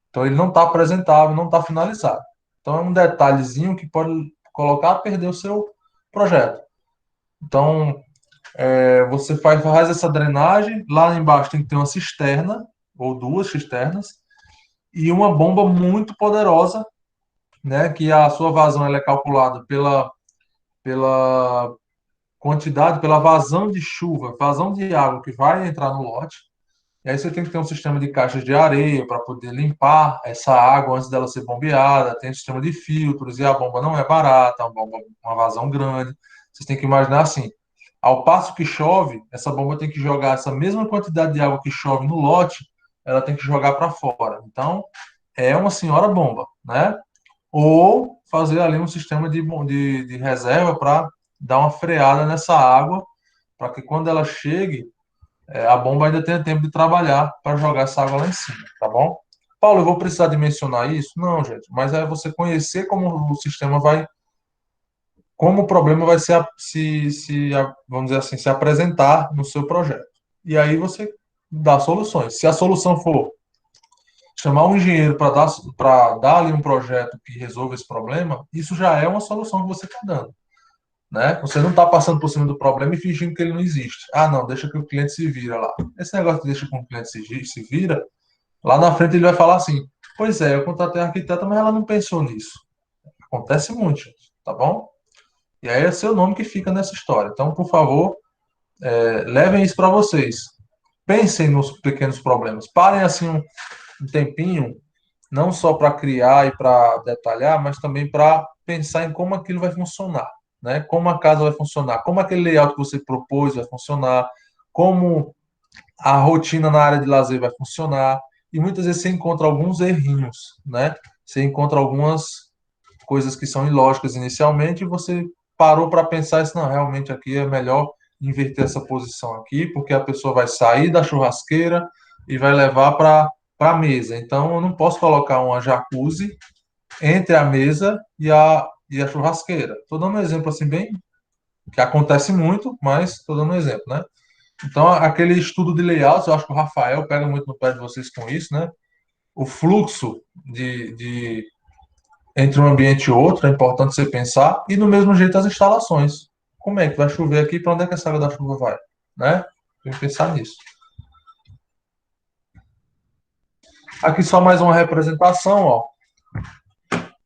Então ele não está apresentável, não está finalizado. Então é um detalhezinho que pode colocar a perder o seu projeto. Então você faz essa drenagem, lá embaixo tem que ter uma cisterna, ou duas cisternas, e uma bomba muito poderosa, né, que a sua vazão ela é calculada pela quantidade, pela vazão de chuva, vazão de água que vai entrar no lote. E aí você tem que ter um sistema de caixas de areia para poder limpar essa água antes dela ser bombeada, tem um sistema de filtros, e a bomba não é barata, uma vazão grande. Vocês têm que imaginar assim, ao passo que chove, essa bomba tem que jogar essa mesma quantidade de água que chove no lote, ela tem que jogar para fora. Então, é uma senhora bomba, né? Ou fazer ali um sistema de reserva para dar uma freada nessa água, para que quando ela chegue, a bomba ainda tenha tempo de trabalhar para jogar essa água lá em cima, tá bom? Paulo, eu vou precisar de mencionar isso? Não, gente, mas é você conhecer como o sistema vai, como o problema vai vamos dizer assim, se apresentar no seu projeto. E aí você dá soluções. Se a solução for chamar um engenheiro para dar ali um projeto que resolva esse problema, isso já é uma solução que você está dando, né? Você não está passando por cima do problema e fingindo que ele não existe. Ah, não, deixa que o cliente se vira lá. Esse negócio de deixa que o cliente se vira, lá na frente ele vai falar assim: pois é, eu contratei a arquiteta, mas ela não pensou nisso. Acontece muito, gente, tá bom? E aí é seu nome que fica nessa história. Então, por favor, levem isso para vocês. Pensem nos pequenos problemas. Parem assim um tempinho, não só para criar e para detalhar, mas também para pensar em como aquilo vai funcionar, né? Como a casa vai funcionar, como aquele layout que você propôs vai funcionar, como a rotina na área de lazer vai funcionar. E muitas vezes você encontra alguns errinhos, né? Você encontra algumas coisas que são ilógicas inicialmente e você parou para pensar isso, não, realmente aqui é melhor inverter essa posição aqui, porque a pessoa vai sair da churrasqueira e vai levar para a mesa. Então, eu não posso colocar uma jacuzzi entre a mesa e a churrasqueira. Estou dando um exemplo assim bem que acontece muito, mas estou dando um exemplo, né? Então, aquele estudo de layout, eu acho que o Rafael pega muito no pé de vocês com isso, né? O fluxo entre um ambiente e outro é importante você pensar, e do mesmo jeito as instalações. como é que vai chover aqui? Para onde é que essa água da chuva vai? Né? Tem que pensar nisso. Aqui só mais uma representação, ó.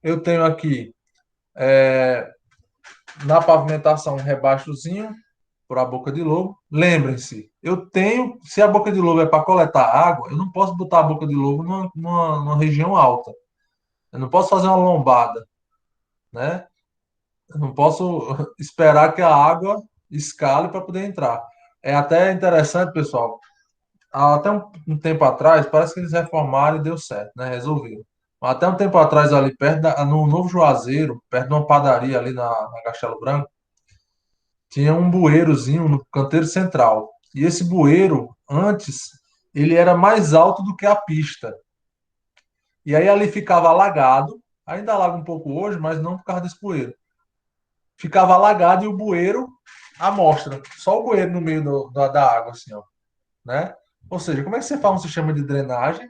Eu tenho aqui na pavimentação um rebaixozinho para a boca de lobo. Lembrem-se, eu tenho, se a boca de lobo é para coletar água, eu não posso botar a boca de lobo numa região alta. Eu não posso fazer uma lombada, né? Eu não posso esperar que a água escale para poder entrar. É até interessante, pessoal. Até um tempo atrás, parece que eles reformaram e deu certo, né? Resolveram. Até um tempo atrás, ali perto, no Novo Juazeiro, perto de uma padaria ali na Castelo Branco, tinha um bueirozinho no canteiro central. E esse bueiro, antes, ele era mais alto do que a pista. E aí ali ficava alagado, ainda alaga um pouco hoje, mas não por causa desse bueiro. Ficava alagado e o bueiro à mostra, só o bueiro no meio da água, assim, ó, né? Ou seja, como é que você faz um sistema de drenagem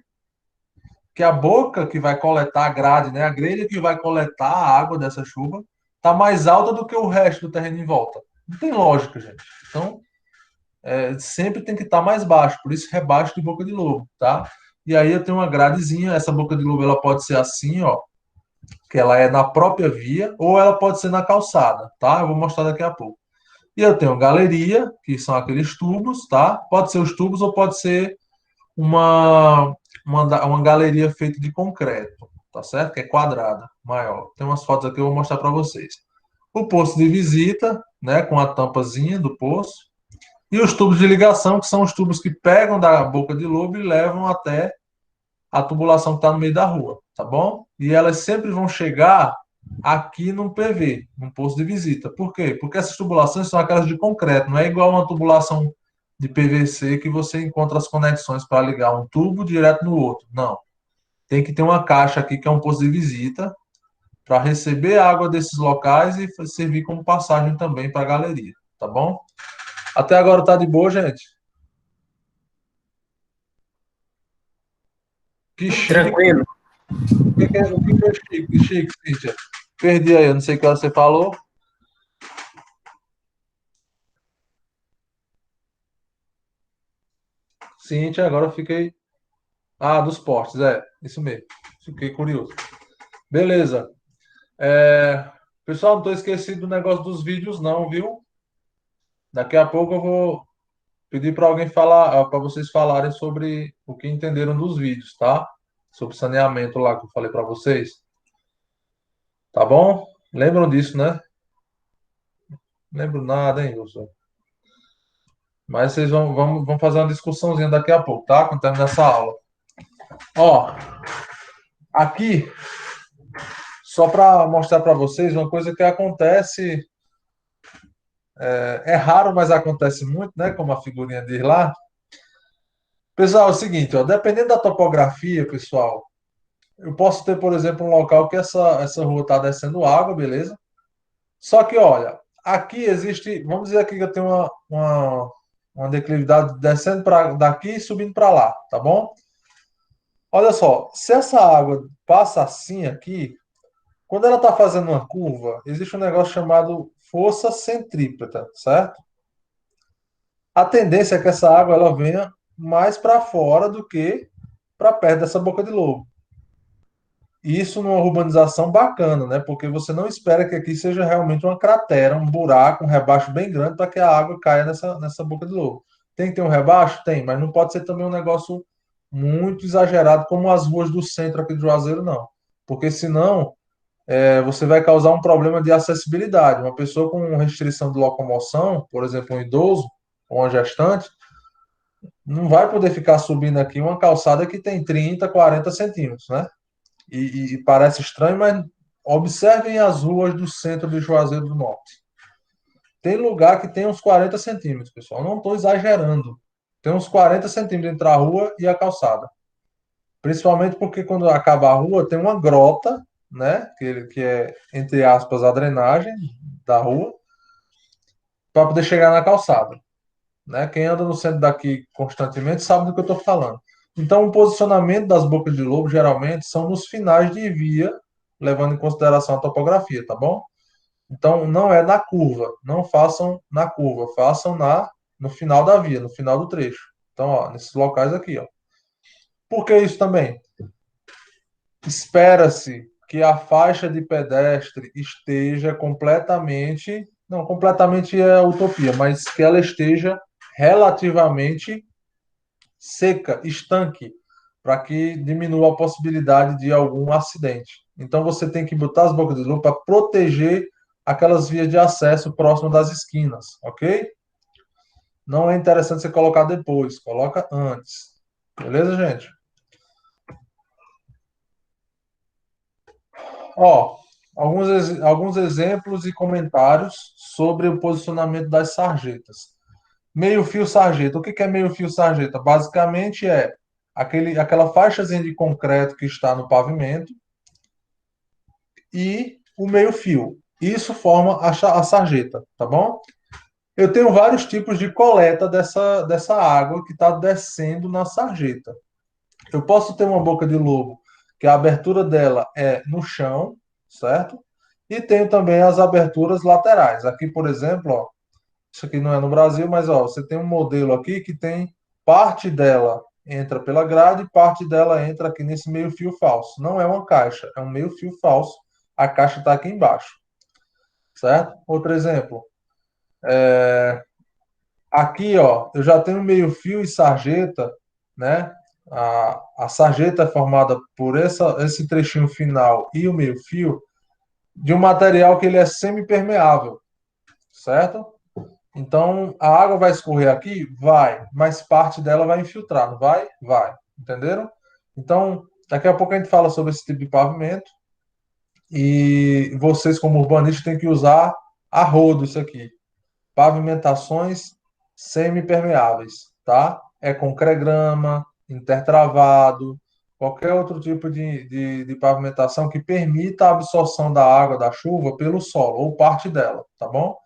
que a boca que vai coletar a grade, né, a grelha que vai coletar a água dessa chuva, está mais alta do que o resto do terreno em volta? Não tem lógica, gente. Então, sempre tem que estar mais baixo, por isso rebaixo de boca de lobo, tá? E aí eu tenho uma gradezinha, essa boca de lobo ela pode ser assim, ó, que ela é na própria via, ou ela pode ser na calçada, tá? Eu vou mostrar daqui a pouco. E eu tenho galeria, que são aqueles tubos, tá? Pode ser os tubos ou pode ser uma galeria feita de concreto, tá certo? Que é quadrada, maior. Tem umas fotos aqui que eu vou mostrar para vocês. O posto de visita, né, com a tampazinha do poço, e os tubos de ligação, que são os tubos que pegam da boca de lobo e levam até a tubulação que está no meio da rua, tá bom? E elas sempre vão chegar aqui no PV, no posto de visita. Por quê? Porque essas tubulações são aquelas de concreto, não é igual uma tubulação de PVC que você encontra as conexões para ligar um tubo direto no outro. Não. Tem que ter uma caixa aqui que é um posto de visita para receber água desses locais e servir como passagem também para a galeria, tá bom? Até agora tá de boa, gente? Que chique. Tranquilo. O que é chique? Que chique, Cíntia? Perdi aí, eu não sei o que você falou. Cíntia, agora eu fiquei. Ah, dos portes, isso mesmo. Fiquei curioso. Beleza. Pessoal, não estou esquecido do negócio dos vídeos, não, viu? Daqui a pouco eu vou pedir para alguém falar, para vocês falarem sobre o que entenderam dos vídeos, tá? Sobre saneamento lá que eu falei para vocês. Tá bom? Lembram disso, né? Não lembro nada, hein, professor? Mas vocês vão fazer uma discussãozinha daqui a pouco, tá? Quando terminar essa aula. Ó, aqui, só para mostrar para vocês uma coisa que acontece, é raro, mas acontece muito, né? Como a figurinha diz lá. Pessoal, é o seguinte, ó, dependendo da topografia, pessoal, eu posso ter, por exemplo, um local que essa rua está descendo água, beleza? Só que, olha, aqui existe, vamos dizer aqui que eu tenho uma declividade descendo daqui e subindo para lá, tá bom? Olha só, se essa água passa assim aqui, quando ela está fazendo uma curva, existe um negócio chamado força centrípeta, certo? A tendência é que essa água ela venha mais para fora do que para perto dessa boca de lobo. Isso numa urbanização bacana, né? Porque você não espera que aqui seja realmente uma cratera, um buraco, um rebaixo bem grande para que a água caia nessa boca de lobo. Tem que ter um rebaixo? Tem, mas não pode ser também um negócio muito exagerado como as ruas do centro aqui de Juazeiro, não. Porque senão você vai causar um problema de acessibilidade. Uma pessoa com restrição de locomoção, por exemplo, um idoso ou uma gestante, não vai poder ficar subindo aqui uma calçada que tem 30, 40 centímetros, né? E parece estranho, mas observem as ruas do centro de Juazeiro do Norte. Tem lugar que tem uns 40 centímetros, pessoal. Não estou exagerando. Tem uns 40 centímetros entre a rua e a calçada. Principalmente porque quando acaba a rua, tem uma grota, né? Que é, entre aspas, a drenagem da rua, para poder chegar na calçada. Né? Quem anda no centro daqui constantemente sabe do que eu estou falando. Então, o posicionamento das bocas de lobo geralmente são nos finais de via, levando em consideração a topografia, tá bom? Então, não é na curva. Não façam na curva. Façam no final da via, no final do trecho. Então, ó, nesses locais aqui, ó. Por que isso também? Espera-se que a faixa de pedestre esteja completamente, não, completamente é utopia, mas que ela esteja relativamente seca, estanque, para que diminua a possibilidade de algum acidente. Então você tem que botar as bocas de lobo para proteger aquelas vias de acesso próximo das esquinas, ok? Não é interessante você colocar depois, coloca antes. Beleza, gente? Ó, alguns exemplos e comentários sobre o posicionamento das sarjetas. Meio-fio sarjeta. O que é meio-fio sarjeta? Basicamente é aquela faixazinha de concreto que está no pavimento e o meio-fio. Isso forma a sarjeta, tá bom? Eu tenho vários tipos de coleta dessa água que está descendo na sarjeta. Eu posso ter uma boca de lobo que a abertura dela é no chão, certo? E tenho também as aberturas laterais. Aqui, por exemplo, ó, isso aqui não é no Brasil, mas ó, você tem um modelo aqui que tem parte dela entra pela grade e parte dela entra aqui nesse meio fio falso. Não é uma caixa, é um meio fio falso. A caixa está aqui embaixo, certo? Outro exemplo. Aqui, ó, eu já tenho meio fio e sarjeta, né? A sarjeta é formada por esse trechinho final e o meio fio de um material que ele é semipermeável, certo? Então, a água vai escorrer aqui? Vai, mas parte dela vai infiltrar, não vai? Vai, entenderam? Então, daqui a pouco a gente fala sobre esse tipo de pavimento e vocês, como urbanistas, têm que usar a rodo isso aqui. Pavimentações semipermeáveis, tá? É com concregrama, intertravado, qualquer outro tipo de pavimentação que permita a absorção da água da chuva pelo solo, ou parte dela, tá bom?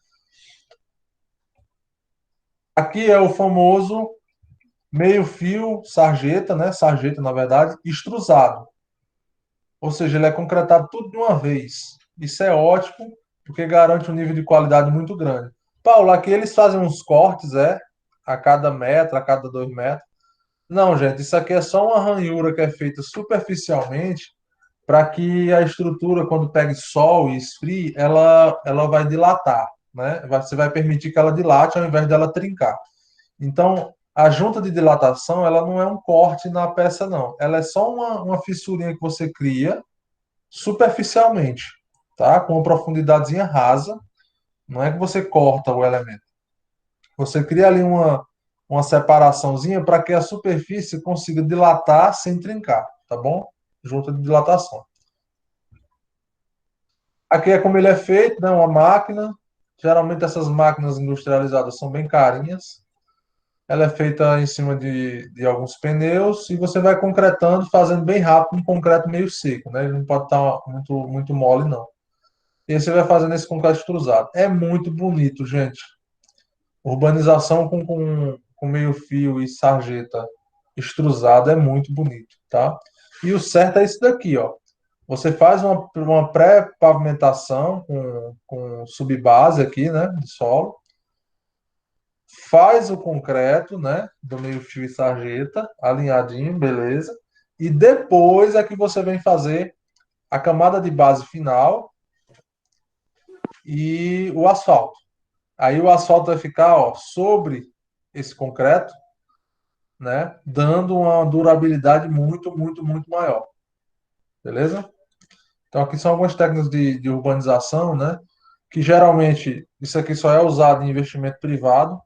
Aqui é o famoso meio-fio sarjeta, né? Sarjeta, na verdade, extrusado. Ou seja, ele é concretado tudo de uma vez. Isso é ótimo, porque garante um nível de qualidade muito grande. Paulo, aqui eles fazem uns cortes, a cada metro, a cada 2 metros. Não, gente, isso aqui é só uma ranhura que é feita superficialmente para que a estrutura, quando pegue sol e esfrie, ela vai dilatar, né? Você vai permitir que ela dilate ao invés dela trincar. Então, a junta de dilatação, ela não é um corte na peça, não. Ela é só uma fissurinha que você cria superficialmente, tá? Com uma profundidadezinha rasa. Não é que você corta o elemento. Você cria ali uma separaçãozinha para que a superfície consiga dilatar sem trincar, tá bom? Junta de dilatação. Aqui é como ele é feito, né? Uma máquina. Geralmente essas máquinas industrializadas são bem carinhas. Ela é feita em cima de alguns pneus e você vai concretando, fazendo bem rápido, um concreto meio seco, né? Ele não pode estar muito mole, não. E aí você vai fazendo esse concreto extrusado. É muito bonito, gente. Urbanização com meio fio e sarjeta extrusada é muito bonito, tá? E o certo é isso daqui, ó. Você faz uma pré-pavimentação com subbase aqui, né, de solo, faz o concreto, né, do meio fio e sarjeta, alinhadinho, beleza. E depois é que você vem fazer a camada de base final e o asfalto. Aí o asfalto vai ficar, ó, sobre esse concreto, né, dando uma durabilidade muito maior, beleza? Então aqui são algumas técnicas de urbanização, né, que geralmente isso aqui só é usado em investimento privado,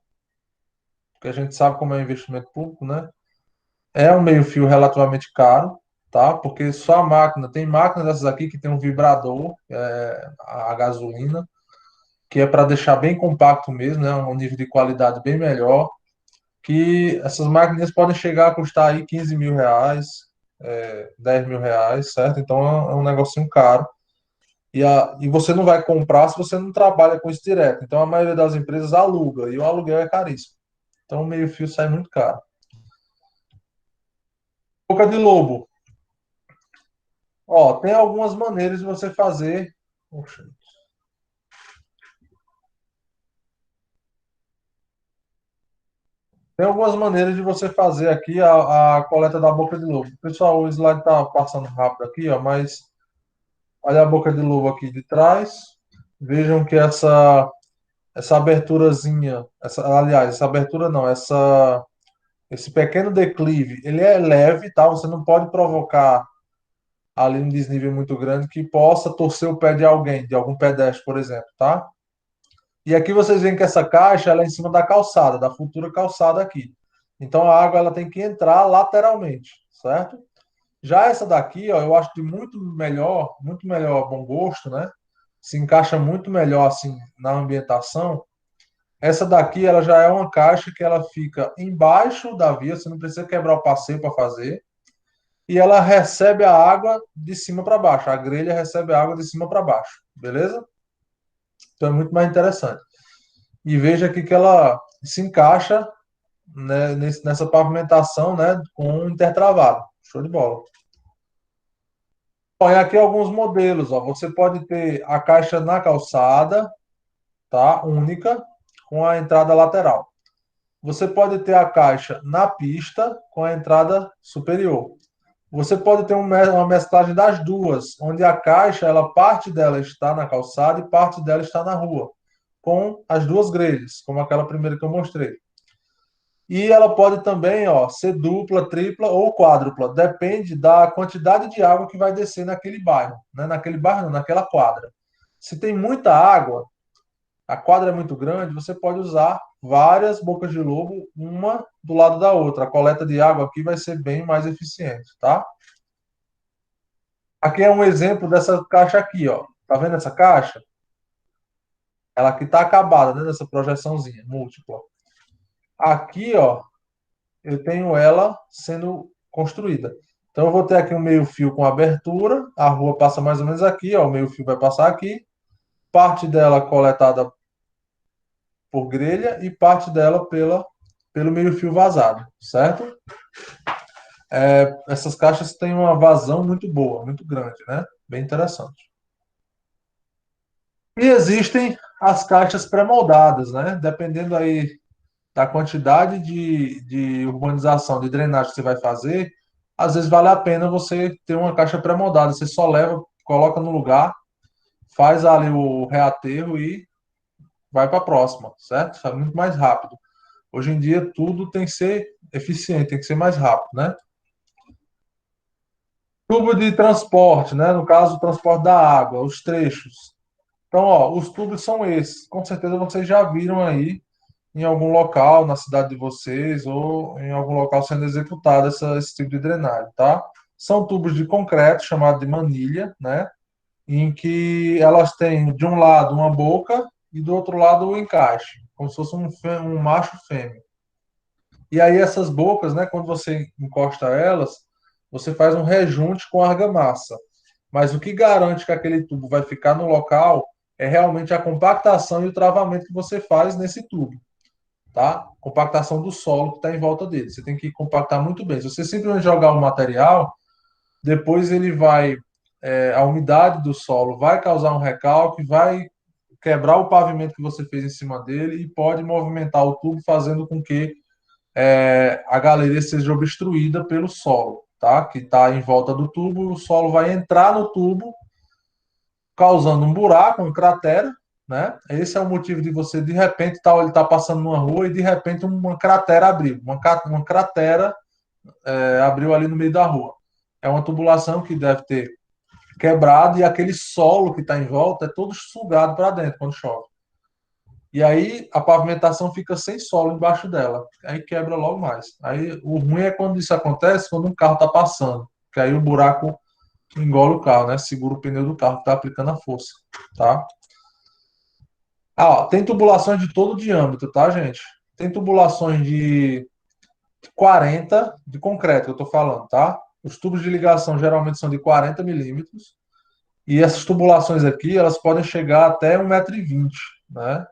porque a gente sabe como é investimento público, né? É um meio-fio relativamente caro, tá? Porque só a máquina, tem máquinas dessas aqui que tem um vibrador, a gasolina, que é para deixar bem compacto mesmo, né? Um nível de qualidade bem melhor. Que essas máquinas podem chegar a custar aí 15 mil reais, 10 mil reais, certo? Então é um negocinho caro. E você não vai comprar se você não trabalha com isso direto. Então a maioria das empresas aluga, e o aluguel é caríssimo. Então o meio-fio sai muito caro. Boca de lobo. Ó, tem algumas maneiras de você fazer. Poxa, Tem algumas maneiras de você fazer aqui a coleta da boca de lobo. Pessoal, o slide está passando rápido aqui, ó, mas olha a boca de lobo aqui de trás. Vejam que essa aberturazinha, aliás, essa abertura não, esse pequeno declive, ele é leve, tá? Você não pode provocar ali um desnível muito grande que possa torcer o pé de alguém, de algum pedestre, por exemplo, tá? E aqui vocês veem que essa caixa ela é em cima da calçada, da futura calçada aqui. Então a água ela tem que entrar lateralmente, certo? Já essa daqui, ó, eu acho de muito melhor bom gosto, né? Se encaixa muito melhor assim na ambientação. Essa daqui, ela já é uma caixa que ela fica embaixo da via, você não precisa quebrar o passeio para fazer, e ela recebe a água de cima para baixo. A grelha recebe a água de cima para baixo, beleza? Então é muito mais interessante. E veja aqui que ela se encaixa, né, nessa pavimentação, né, com um intertravado. Show de bola. Olha aqui alguns modelos, ó. Você pode ter a caixa na calçada, tá? Única, com a entrada lateral. Você pode ter a caixa na pista com a entrada superior. Você pode ter uma mesclagem das duas, onde a caixa, ela parte dela está na calçada e parte dela está na rua, com as duas grelhas, como aquela primeira que eu mostrei. E ela pode também, ó, ser dupla, tripla ou quádrupla, depende da quantidade de água que vai descer naquele bairro, né? Naquele bairro, não, naquela quadra. Se tem muita água, a quadra é muito grande, você pode usar várias bocas de lobo, uma do lado da outra. A coleta de água aqui vai ser bem mais eficiente, tá? Aqui é um exemplo dessa caixa aqui, ó. Tá vendo essa caixa? Ela aqui tá acabada, né? Nessa projeçãozinha múltipla. Aqui, ó, eu tenho ela sendo construída. Então eu vou ter aqui um meio-fio com abertura, a rua passa mais ou menos aqui, ó, o meio-fio vai passar aqui, parte dela coletada por grelha e parte dela pelo meio-fio vazado, certo? Essas caixas têm uma vazão muito boa, muito grande, né? Bem interessante. E existem as caixas pré-moldadas, né? Dependendo aí da quantidade de urbanização, de drenagem que você vai fazer, às vezes vale a pena você ter uma caixa pré-moldada. Você só leva, coloca no lugar, faz ali o reaterro e vai para a próxima, certo? É muito mais rápido. Hoje em dia tudo tem que ser eficiente, tem que ser mais rápido, né? Tubo de transporte, né? No caso, o transporte da água, os trechos. Então, ó, os tubos são esses. Com certeza vocês já viram aí em algum local na cidade de vocês ou em algum local sendo executado esse tipo de drenagem, tá? São tubos de concreto, chamado de manilha, né? Em que elas têm de um lado uma boca e do outro lado o encaixe, como se fosse um macho fêmea. E aí essas bocas, né, quando você encosta elas, você faz um rejunte com argamassa. Mas o que garante que aquele tubo vai ficar no local é realmente a compactação e o travamento que você faz nesse tubo, tá? Compactação do solo que está em volta dele. Você tem que compactar muito bem. Se você simplesmente jogar o material, depois ele vai, a umidade do solo vai causar um recalque, vai quebrar o pavimento que você fez em cima dele e pode movimentar o tubo, fazendo com que a galeria seja obstruída pelo solo, tá? Que está em volta do tubo, o solo vai entrar no tubo, causando um buraco, uma cratera, né? Esse é o motivo de você, de repente, ele tá passando numa rua e de repente uma cratera abriu, uma cratera abriu ali no meio da rua. É uma tubulação que deve ter quebrado e aquele solo que está em volta é todo sugado para dentro quando chove. E aí a pavimentação fica sem solo embaixo dela. Aí quebra logo mais. Aí o ruim é quando isso acontece, quando um carro está passando. Que aí o buraco engole o carro, né? Segura o pneu do carro que está aplicando a força. Tá? Ah, ó, tem tubulações de todo diâmetro, tá, gente? Tem tubulações de 40 de concreto que eu estou falando, tá? Os tubos de ligação geralmente são de 40 milímetros. E essas tubulações aqui, elas podem chegar até 1,20 m, né?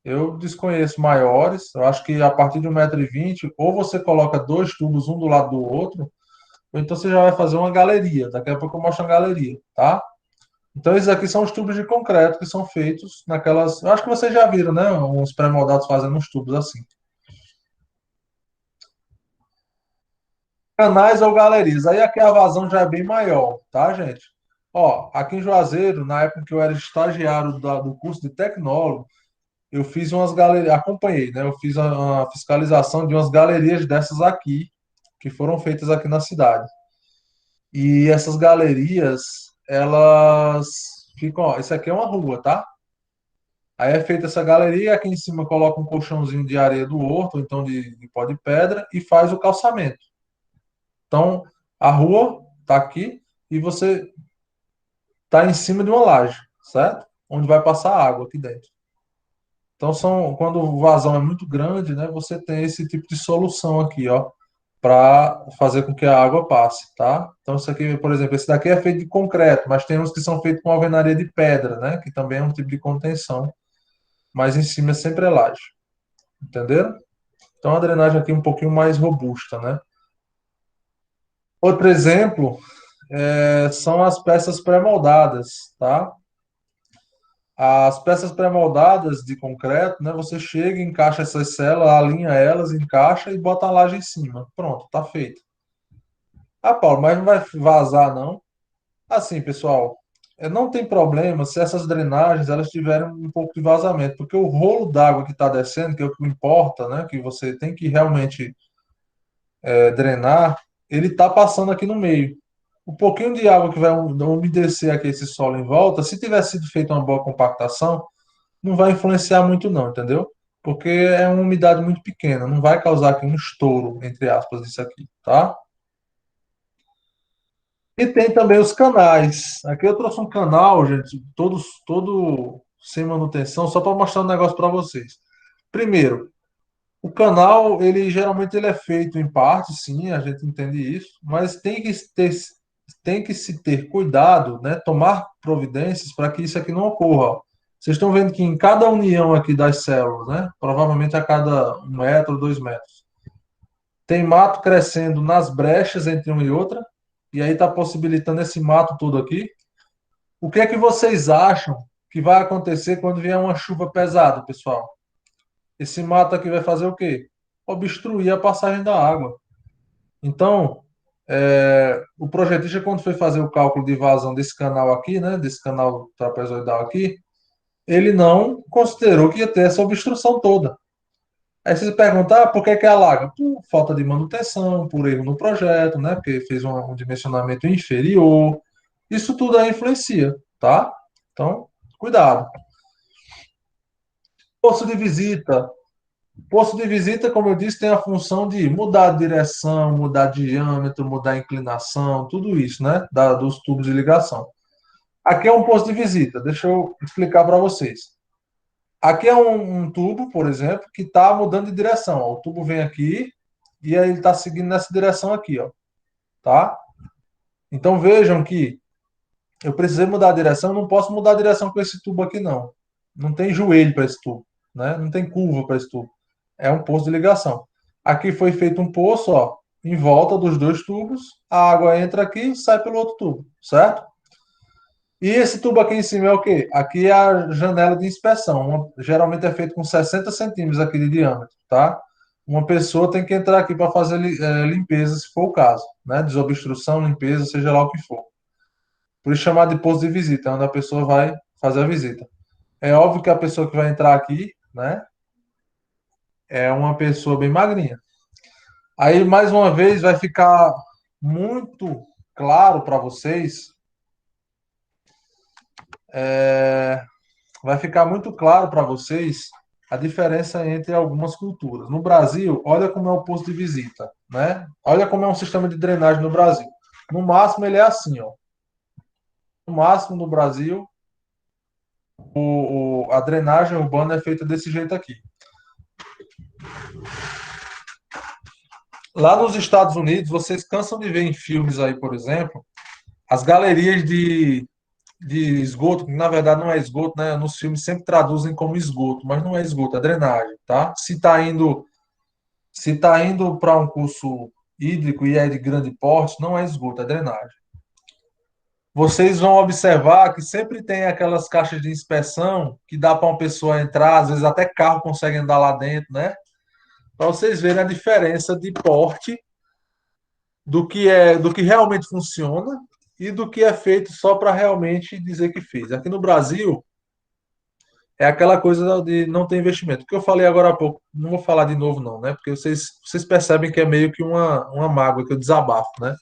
Eu desconheço maiores. Eu acho que a partir de 1,20 m, ou você coloca dois tubos um do lado do outro, ou então você já vai fazer uma galeria. Daqui a pouco eu mostro a galeria, tá? Então, esses aqui são os tubos de concreto que são feitos naquelas. Eu acho que vocês já viram, né? Uns pré-moldados fazendo uns tubos assim. Canais ou galerias. Aí aqui a vazão já é bem maior, tá, gente? Ó, aqui em Juazeiro, na época que eu era estagiário do curso de tecnólogo, eu fiz umas galerias, acompanhei, né? Eu fiz a fiscalização de umas galerias dessas aqui, que foram feitas aqui na cidade. E essas galerias, elas ficam, ó, isso aqui é uma rua, tá? Aí é feita essa galeria, aqui em cima coloca um colchãozinho de areia do horto, ou então de pó de pedra, e faz o calçamento. Então, a rua tá aqui e você tá em cima de uma laje, certo? Onde vai passar água aqui dentro. Então, quando o vazão é muito grande, né, você tem esse tipo de solução aqui, ó, para fazer com que a água passe, tá? Então, isso aqui, por exemplo, esse daqui é feito de concreto, mas tem uns que são feitos com alvenaria de pedra, né, que também é um tipo de contenção, mas em cima sempre é laje, entenderam? Então, a drenagem aqui é um pouquinho mais robusta, né? Outro exemplo são as peças pré-moldadas, tá? As peças pré-moldadas de concreto, né? Você chega, encaixa essas células, alinha elas, encaixa e bota a laje em cima. Pronto, tá feito. Ah, Paulo, mas não vai vazar, não? Assim, pessoal, não tem problema se essas drenagens elas tiverem um pouco de vazamento, porque o rolo d'água que está descendo, que é o que importa, né? Que você tem que realmente drenar, ele está passando aqui no meio. O pouquinho de água que vai umedecer aqui esse solo em volta, se tivesse sido feita uma boa compactação, não vai influenciar muito não, entendeu? Porque é uma umidade muito pequena, não vai causar aqui um estouro, entre aspas, disso aqui, tá? E tem também os canais. Aqui eu trouxe um canal, gente, todo sem manutenção, só para mostrar um negócio para vocês. Primeiro, o canal, ele geralmente ele é feito em parte, sim, a gente entende isso, mas tem que se ter cuidado, né, tomar providências para que isso aqui não ocorra. Ó. Vocês estão vendo que em cada união aqui das células, né, provavelmente a cada 1 metro, 2 metros, tem mato crescendo nas brechas entre uma e outra, e aí está possibilitando esse mato todo aqui. O que é que vocês acham que vai acontecer quando vier uma chuva pesada, pessoal? Esse mato aqui vai fazer o quê? Obstruir a passagem da água. Então, o projetista, quando foi fazer o cálculo de vazão desse canal aqui, né, desse canal trapezoidal aqui, ele não considerou que ia ter essa obstrução toda. Aí você se pergunta, por que que alaga? Por falta de manutenção, por erro no projeto, né, porque fez um dimensionamento inferior. Isso tudo aí influencia, tá? Então, cuidado. Poço de visita. Posto de visita, como eu disse, tem a função de mudar a direção, mudar diâmetro, mudar a inclinação, tudo isso, né? Dos tubos de ligação. Aqui é um posto de visita, deixa eu explicar para vocês. Aqui é um tubo, por exemplo, que está mudando de direção. Ó. O tubo vem aqui e aí ele está seguindo nessa direção aqui, ó, tá? Então vejam que eu precisei mudar a direção, eu não posso mudar a direção com esse tubo aqui, não. Não tem joelho para esse tubo, né? Não tem curva para esse tubo. É um poço de ligação. Aqui foi feito um poço, ó, em volta dos dois tubos. A água entra aqui e sai pelo outro tubo, certo? E esse tubo aqui em cima é o quê? Aqui é a janela de inspeção. Geralmente é feito com 60 centímetros aqui de diâmetro, tá? Uma pessoa tem que entrar aqui para fazer limpeza, se for o caso, né? Desobstrução, limpeza, seja lá o que for. Por isso chamado de posto de visita, é onde a pessoa vai fazer a visita. É óbvio que a pessoa que vai entrar aqui, né, é uma pessoa bem magrinha. Aí, mais uma vez, vai ficar muito claro para vocês, vai ficar muito claro para vocês a diferença entre algumas culturas. No Brasil, olha como é o posto de visita, né? Olha como é um sistema de drenagem no Brasil. No máximo, ele é assim, ó. No máximo, no Brasil, a drenagem urbana é feita desse jeito aqui. Lá nos Estados Unidos, vocês cansam de ver em filmes aí, por exemplo, as galerias de esgoto, que na verdade não é esgoto, né? Nos filmes sempre traduzem como esgoto, mas não é esgoto, é drenagem, tá? Se tá indo para um curso hídrico e é de grande porte, não é esgoto, é drenagem. Vocês vão observar que sempre tem aquelas caixas de inspeção que dá para uma pessoa entrar, às vezes até carro consegue andar lá dentro, né? Para vocês verem a diferença de porte do que realmente funciona e do que é feito só para realmente dizer que fez. Aqui no Brasil é aquela coisa de não ter investimento. O que eu falei agora há pouco, não vou falar de novo não, né? Porque vocês percebem que é meio que uma mágoa que eu desabafo, né?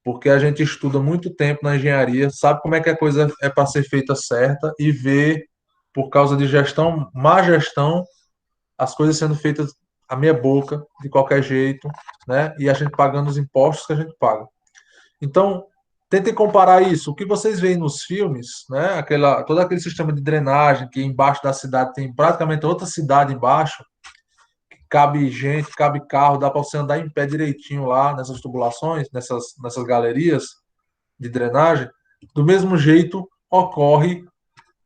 Porque a gente estuda muito tempo na engenharia, sabe como é que a coisa é para ser feita certa e vê, por causa de gestão, má gestão, as coisas sendo feitas à meia boca, de qualquer jeito, né? E a gente pagando os impostos que a gente paga. Então, tentem comparar isso. O que vocês veem nos filmes, né? Todo aquele sistema de drenagem que embaixo da cidade tem praticamente outra cidade embaixo, que cabe gente, cabe carro, dá para você andar em pé direitinho lá nessas tubulações, nessas galerias de drenagem. Do mesmo jeito ocorre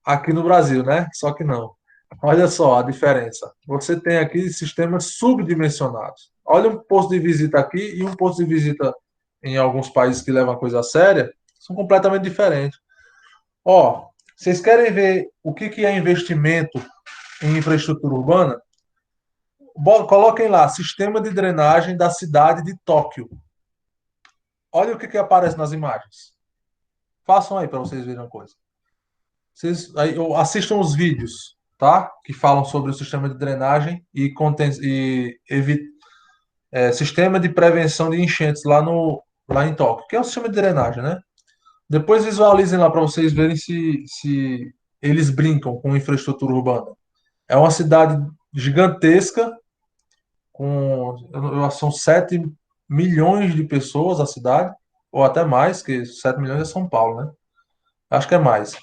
aqui no Brasil, né? Só que não. Olha só a diferença. Você tem aqui sistemas subdimensionados. Olha um posto de visita aqui e um posto de visita em alguns países que levam a coisa a séria, são completamente diferentes. Ó, vocês querem ver o que é investimento em infraestrutura urbana? Coloquem lá, sistema de drenagem da cidade de Tóquio. Olha o que aparece nas imagens. Façam aí para vocês verem uma coisa. Vocês aí, assistam os vídeos, tá? Que falam sobre o sistema de drenagem e sistema de prevenção de enchentes lá em Tóquio, que é o sistema de drenagem, né? Depois visualizem lá para vocês verem se eles brincam com infraestrutura urbana. É uma cidade gigantesca, são 7 milhões de pessoas a cidade, ou até mais, que 7 milhões é São Paulo, né? Acho que é mais.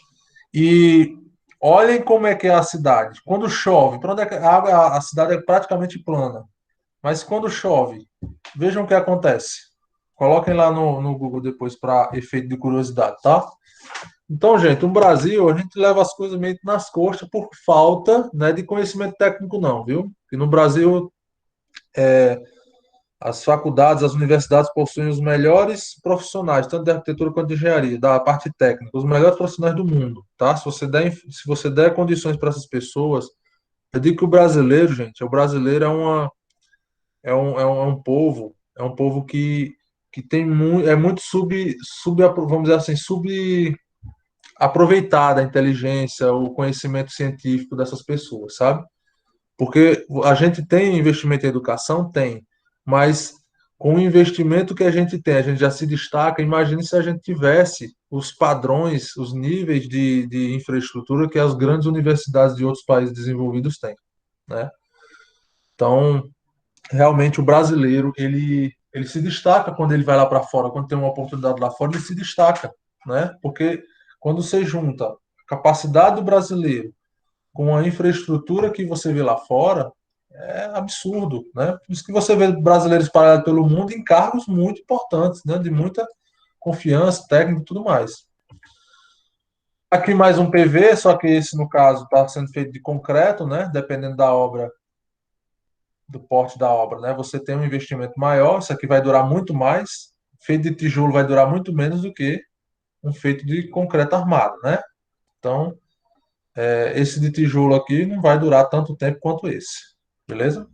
E olhem como é que é a cidade. Quando chove, para onde é que a cidade é praticamente plana. Mas quando chove, vejam o que acontece. Coloquem lá no Google depois para efeito de curiosidade, tá? Então, gente, no Brasil, a gente leva as coisas meio que nas costas por falta, né, de conhecimento técnico, não, viu? E no Brasil, as faculdades, as universidades possuem os melhores profissionais, tanto de arquitetura quanto de engenharia, da parte técnica, os melhores profissionais do mundo, tá? Se você der condições para essas pessoas, eu digo que o brasileiro, gente, o brasileiro é um povo que tem muito, é muito vamos dizer assim, subaproveitada a inteligência, o conhecimento científico dessas pessoas, sabe? Porque a gente tem investimento em educação? Tem. Mas com o investimento que a gente tem, a gente já se destaca. Imagine se a gente tivesse os padrões, os níveis de infraestrutura que as grandes universidades de outros países desenvolvidos têm, né? Então, realmente, o brasileiro, ele se destaca quando ele vai lá para fora, quando tem uma oportunidade lá fora, ele se destaca, né? Porque quando você junta a capacidade do brasileiro com a infraestrutura que você vê lá fora, é absurdo, né? Por isso que você vê brasileiros espalhados pelo mundo em cargos muito importantes, né? De muita confiança, técnica e tudo mais. Aqui mais um PV, só que esse, no caso, está sendo feito de concreto, né? Dependendo da obra, do porte da obra, né? Você tem um investimento maior, isso aqui vai durar muito mais. Feito de tijolo vai durar muito menos do que um feito de concreto armado, né? Então, esse de tijolo aqui não vai durar tanto tempo quanto esse, beleza?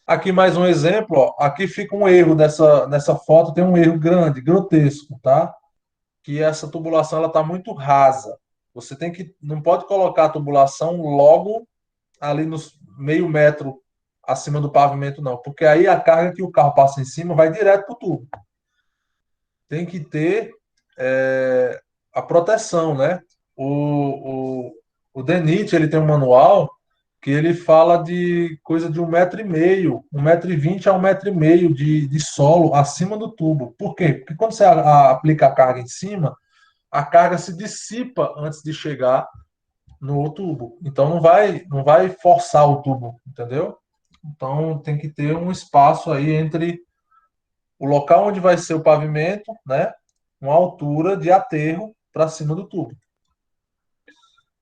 Aqui mais um exemplo, ó. Aqui fica um erro nessa foto, tem um erro grande, grotesco, tá? Que essa tubulação ela está muito rasa. Você não pode colocar a tubulação logo ali nos meio metro acima do pavimento, não, porque aí a carga que o carro passa em cima vai direto para o tubo. Tem que ter a proteção, né? O, o, o DENIT, ele tem um manual que ele fala de coisa de 1,5 m, 1,20 m a 1,5 m de solo acima do tubo. Por quê? Porque quando você aplica a carga em cima, a carga se dissipa antes de chegar no tubo. Então não vai forçar o tubo, entendeu? Então tem que ter um espaço aí entre o local onde vai ser o pavimento, né? Uma altura de aterro para cima do tubo.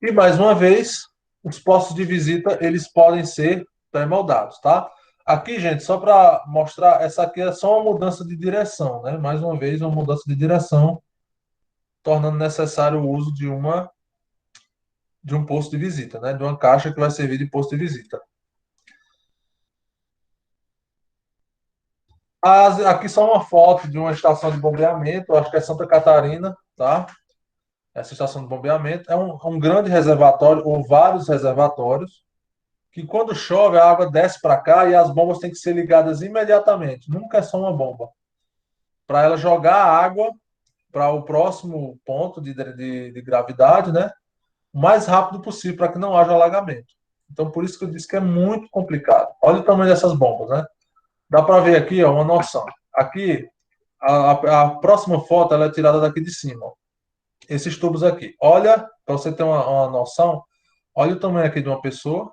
E mais uma vez, os postos de visita eles podem ser pré-moldados, tá? Aqui, gente, só para mostrar, essa aqui é só uma mudança de direção, né? Mais uma vez, uma mudança de direção, tornando necessário o uso de um posto de visita, né? De uma caixa que vai servir de posto de visita. Aqui só uma foto de uma estação de bombeamento, acho que é Santa Catarina, tá? Essa estação de bombeamento é um grande reservatório, ou vários reservatórios, que quando chove a água desce para cá e as bombas têm que ser ligadas imediatamente. Nunca é só uma bomba. Para ela jogar a água para o próximo ponto de gravidade, né? O mais rápido possível, para que não haja alagamento. Então, por isso que eu disse que é muito complicado. Olha o tamanho dessas bombas, né? Dá para ver aqui, ó, uma noção. Aqui, a próxima foto ela é tirada daqui de cima. Ó. Esses tubos aqui. Olha, para você ter uma noção, olha o tamanho aqui de uma pessoa,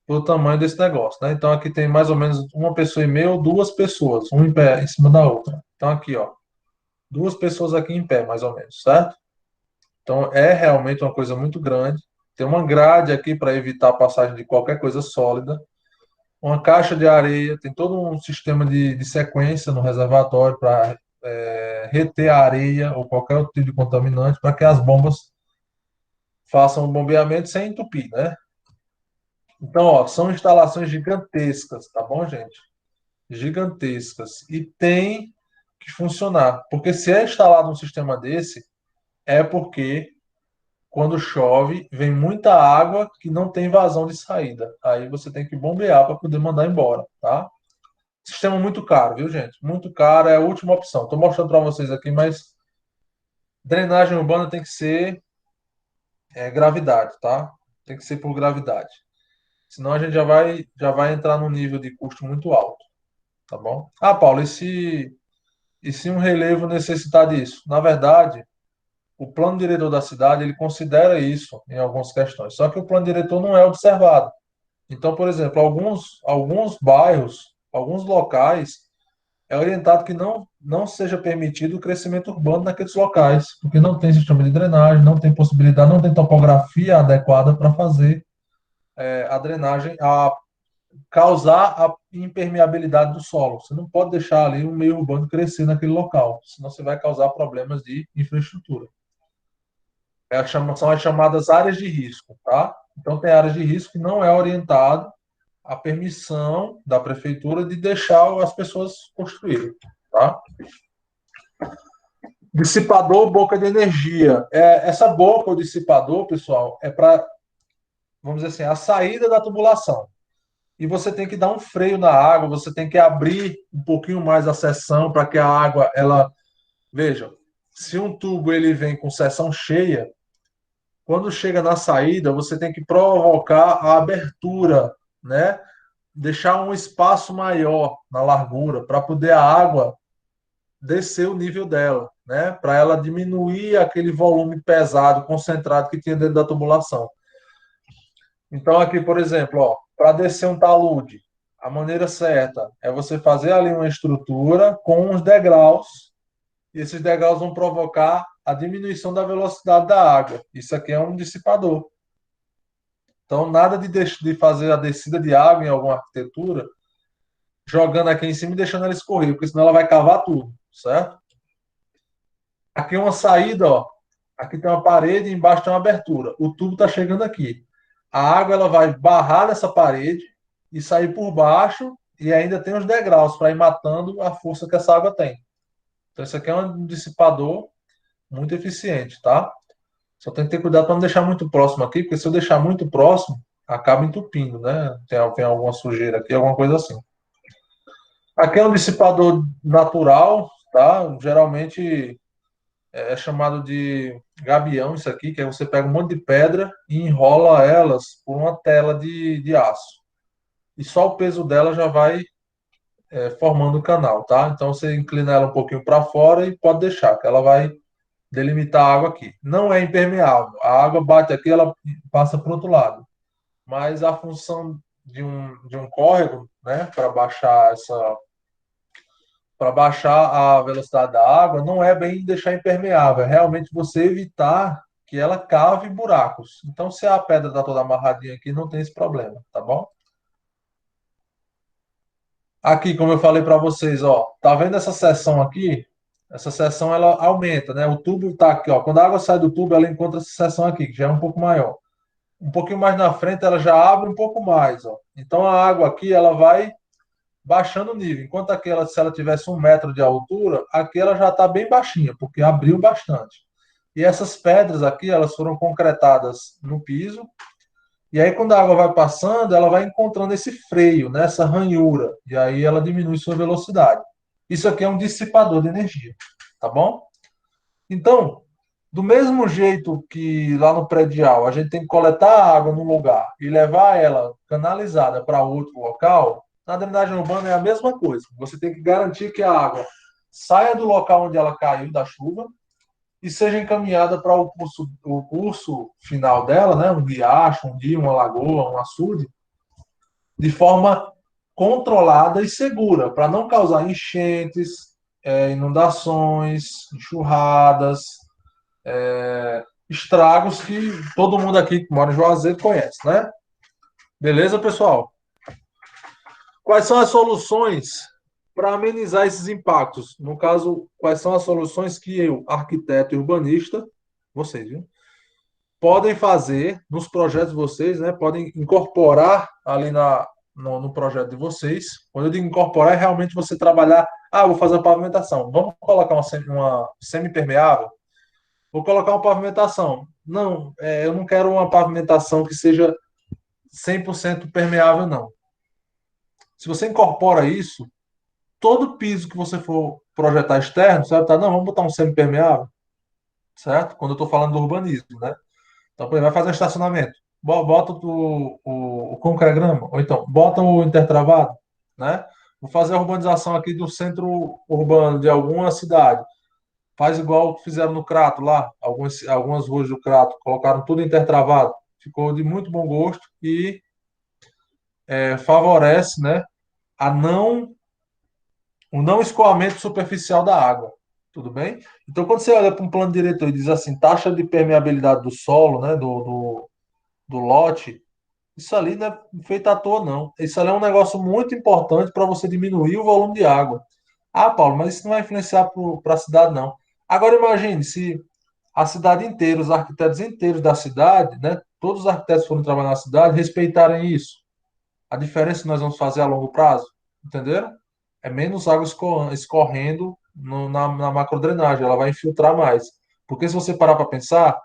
o tamanho desse negócio, né? Então aqui tem mais ou menos uma pessoa e meia ou duas pessoas, um em pé em cima da outra. Então aqui, ó, duas pessoas aqui em pé, mais ou menos, certo? Então é realmente uma coisa muito grande. Tem uma grade aqui para evitar a passagem de qualquer coisa sólida. Uma caixa de areia, tem todo um sistema de sequência no reservatório para reter a areia ou qualquer outro tipo de contaminante para que as bombas façam o bombeamento sem entupir, né? Então, ó, são instalações gigantescas, tá bom, gente? Gigantescas. E tem que funcionar. Porque se é instalado um sistema desse, é porque quando chove, vem muita água que não tem vazão de saída. Aí você tem que bombear para poder mandar embora, tá? Sistema muito caro, viu, gente? Muito caro, é a última opção. Estou mostrando para vocês aqui, mas drenagem urbana tem que ser gravidade, tá? Tem que ser por gravidade. Senão a gente já vai entrar num nível de custo muito alto, tá bom? Ah, Paulo, e se um relevo necessitar disso? Na verdade, o plano diretor da cidade, ele considera isso em algumas questões. Só que o plano diretor não é observado. Então, por exemplo, alguns bairros, alguns locais, é orientado que não seja permitido o crescimento urbano naqueles locais, porque não tem sistema de drenagem, não tem possibilidade, não tem topografia adequada para fazer a drenagem, causar a impermeabilidade do solo. Você não pode deixar ali um meio urbano crescer naquele local, senão você vai causar problemas de infraestrutura. São as chamadas áreas de risco, tá? Então, tem áreas de risco que não é orientado a permissão da prefeitura de deixar as pessoas construírem, tá? Dissipador, boca de energia. Essa boca, o dissipador, pessoal, é para, vamos dizer assim, a saída da tubulação. E você tem que dar um freio na água, você tem que abrir um pouquinho mais a seção para que a água, ela, veja, se um tubo ele vem com seção cheia, quando chega na saída, você tem que provocar a abertura, né? Deixar um espaço maior na largura para poder a água descer o nível dela, né? Para ela diminuir aquele volume pesado, concentrado que tinha dentro da tubulação. Então, aqui, por exemplo, ó, para descer um talude, a maneira certa é você fazer ali uma estrutura com uns degraus, e esses degraus vão provocar a diminuição da velocidade da água. Isso aqui é um dissipador. Então, nada de fazer a descida de água em alguma arquitetura, jogando aqui em cima e deixando ela escorrer, porque senão ela vai cavar tudo, certo? Aqui é uma saída, ó. Aqui tem uma parede e embaixo tem uma abertura. O tubo está chegando aqui. A água ela vai barrar nessa parede e sair por baixo e ainda tem os degraus para ir matando a força que essa água tem. Então, isso aqui é um dissipador muito eficiente, tá? Só tem que ter cuidado para não deixar muito próximo aqui, porque se eu deixar muito próximo, acaba entupindo, né? Tem alguma sujeira aqui, alguma coisa assim. Aqui é um dissipador natural, tá? Geralmente é chamado de gabião, isso aqui, que aí você pega um monte de pedra e enrola elas por uma tela de aço. E só o peso dela já vai formando o canal, tá? Então você inclina ela um pouquinho para fora e pode deixar, que ela vai delimitar a água aqui. Não é impermeável. A água bate aqui, ela passa para o outro lado. Mas a função de um córrego, né, para baixar a velocidade da água, não é bem deixar impermeável, é realmente você evitar que ela cave buracos. Então, se a pedra está toda amarradinha aqui, não tem esse problema, tá bom? Aqui, como eu falei para vocês, ó, tá vendo essa seção aqui? Essa seção ela aumenta, né? O tubo está aqui, ó. Quando a água sai do tubo, ela encontra essa seção aqui, que já é um pouco maior. Um pouquinho mais na frente, ela já abre um pouco mais, ó. Então a água aqui, ela vai baixando o nível. Enquanto aquela, se ela tivesse 1 metro de altura, aqui ela já está bem baixinha, porque abriu bastante. E essas pedras aqui, elas foram concretadas no piso, e aí quando a água vai passando, ela vai encontrando esse freio, né, essa ranhura, e aí ela diminui sua velocidade. Isso aqui é um dissipador de energia, tá bom? Então, do mesmo jeito que lá no predial a gente tem que coletar a água num lugar e levar ela canalizada para outro local, na drenagem urbana é a mesma coisa. Você tem que garantir que a água saia do local onde ela caiu da chuva e seja encaminhada para o curso final dela, né? Um riacho, um rio, uma lagoa, um açude, de forma controlada e segura, para não causar enchentes, inundações, enxurradas, estragos que todo mundo aqui que mora em Juazeiro conhece, né? Beleza, pessoal? Quais são as soluções para amenizar esses impactos? No caso, quais são as soluções que eu, arquiteto e urbanista, vocês, viu? Podem fazer nos projetos de vocês, né? Podem incorporar ali no projeto de vocês. Quando eu digo incorporar, é realmente você trabalhar. Ah, vou fazer a pavimentação. Vamos colocar uma semi-permeável? Vou colocar uma pavimentação. Não, eu não quero uma pavimentação que seja 100% permeável, não. Se você incorpora isso, todo piso que você for projetar externo, certo? Não, vamos botar um semi-permeável, certo? Quando eu estou falando do urbanismo, né? Então, por exemplo, vai fazer um estacionamento. Bota o concregrama, ou então, bota o intertravado, né? Vou fazer a urbanização aqui do centro urbano de alguma cidade. Faz igual o que fizeram no Crato lá, algumas ruas do Crato, colocaram tudo intertravado. Ficou de muito bom gosto e favorece, né, a não, o não escoamento superficial da água. Tudo bem? Então, quando você olha para um plano diretor e diz assim, taxa de permeabilidade do solo, né, do lote, isso ali não é feito à toa, não. Isso ali é um negócio muito importante para você diminuir o volume de água. Ah, Paulo, mas isso não vai influenciar para a cidade, não. Agora imagine se a cidade inteira, os arquitetos inteiros da cidade, né, todos os arquitetos que foram trabalhar na cidade, respeitarem isso. A diferença que nós vamos fazer a longo prazo, entenderam? É menos água escorrendo na macrodrenagem, ela vai infiltrar mais. Porque se você parar para pensar,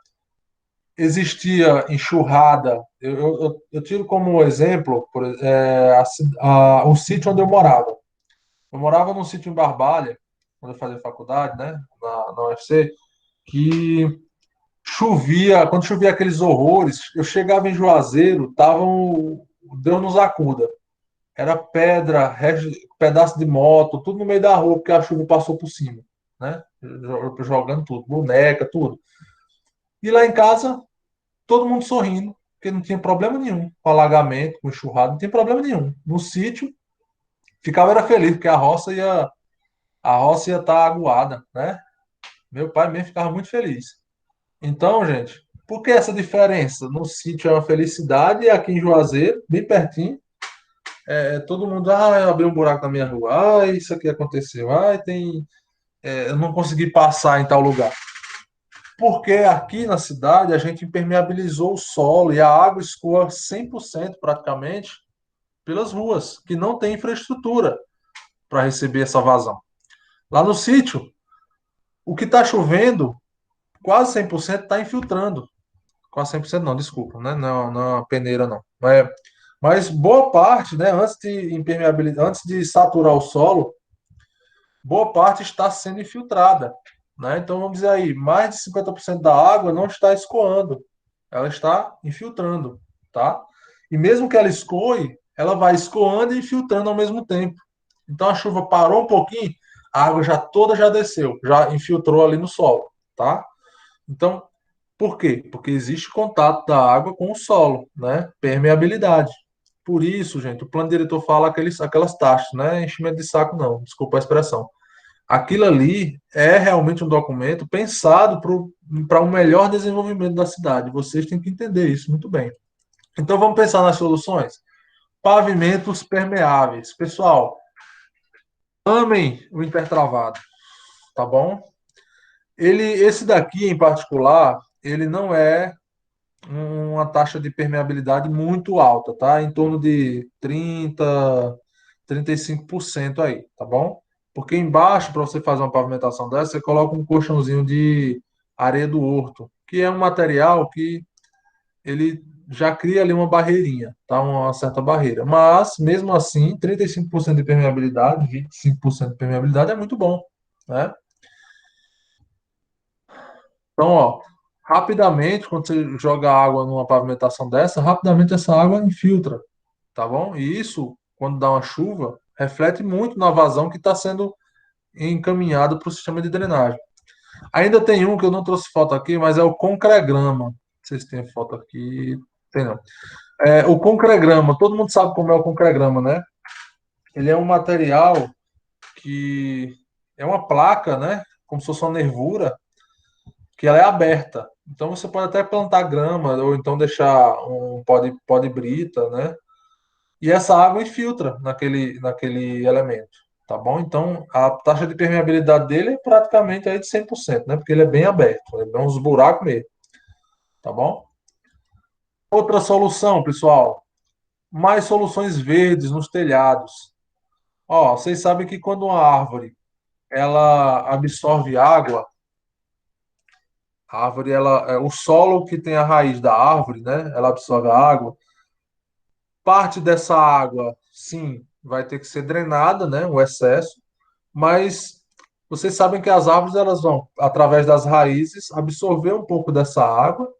existia enxurrada. Eu tiro como exemplo o sítio onde eu morava. Eu morava num sítio em Barbalha, quando eu fazia faculdade, né, na UFC, que chovia, quando chovia aqueles horrores, eu chegava em Juazeiro, tava Deus nos acuda. Era pedra, pedaço de moto, tudo no meio da rua, porque a chuva passou por cima, né? Jogando tudo, boneca, tudo. E lá em casa, todo mundo sorrindo, porque não tinha problema nenhum com alagamento, com enxurrada, não tinha problema nenhum. No sítio, ficava era feliz, porque a roça ia estar aguada, né? Meu pai mesmo ficava muito feliz. Então, gente, por que essa diferença? No sítio é uma felicidade e aqui em Juazeiro, bem pertinho, todo mundo, eu abri um buraco na minha rua, isso aqui aconteceu, eu não consegui passar em tal lugar. Porque aqui na cidade a gente impermeabilizou o solo e a água escoa 100% praticamente pelas ruas, que não tem infraestrutura para receber essa vazão. Lá no sítio, o que está chovendo, quase 100% está infiltrando. Quase 100% não, desculpa, né? Não, não é uma peneira, não. Mas boa parte, né, antes de impermeabilizar, antes de saturar o solo, boa parte está sendo infiltrada, né? Então vamos dizer aí, mais de 50% da água não está escoando, ela está infiltrando, tá? E mesmo que ela escoe, ela vai escoando e infiltrando ao mesmo tempo. Então a chuva parou um pouquinho, a água já toda já desceu, já infiltrou ali no solo, tá? Então, por quê? Porque existe contato da água com o solo, né? Permeabilidade. Por isso, gente, o plano diretor fala aquelas taxas, né? Enchimento de saco, não, desculpa a expressão. Aquilo ali é realmente um documento pensado para um melhor desenvolvimento da cidade. Vocês têm que entender isso muito bem. Então vamos pensar nas soluções. Pavimentos permeáveis. Pessoal, amem o intertravado, tá bom? Esse daqui em particular, ele não é uma taxa de permeabilidade muito alta, tá? Em torno de 35% aí, tá bom? Porque embaixo, para você fazer uma pavimentação dessa, você coloca um colchãozinho de areia do horto, que é um material que ele já cria ali uma barreirinha, tá? Uma certa barreira. Mas, mesmo assim, 35% de permeabilidade, 25% de permeabilidade é muito bom, né? Então, ó, rapidamente, quando você joga água numa pavimentação dessa, rapidamente essa água infiltra, tá bom? E isso, quando dá uma chuva, reflete muito na vazão que está sendo encaminhado para o sistema de drenagem. Ainda tem um que eu não trouxe foto aqui, mas é o concregrama. Não sei se tem foto aqui. Tem não. É, o concregrama, todo mundo sabe como é o concregrama, né? Ele é um material que é uma placa, né? Como se fosse uma nervura, que ela é aberta. Então você pode até plantar grama, ou então deixar um pó de brita, né? E essa água infiltra naquele elemento, tá bom? Então a taxa de permeabilidade dele é praticamente aí de 100%, né? Porque ele é bem aberto, é uns buracos mesmo, tá bom? Outra solução, pessoal, mais soluções verdes nos telhados. Ó, vocês sabem que quando uma árvore ela absorve água, a árvore ela é o solo que tem a raiz da árvore, né? Ela absorve a água. Parte dessa água, sim, vai ter que ser drenada, né? O excesso, mas vocês sabem que as árvores elas vão, através das raízes, absorver um pouco dessa água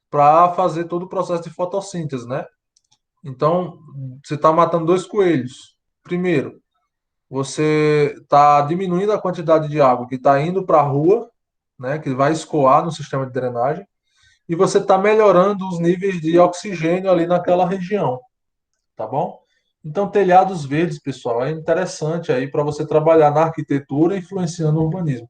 para fazer todo o processo de fotossíntese, né? Então, você está matando dois coelhos. Primeiro, você está diminuindo a quantidade de água que está indo para a rua, né, que vai escoar no sistema de drenagem, e você está melhorando os níveis de oxigênio ali naquela região, tá bom? Então, telhados verdes, pessoal, é interessante aí para você trabalhar na arquitetura influenciando o urbanismo.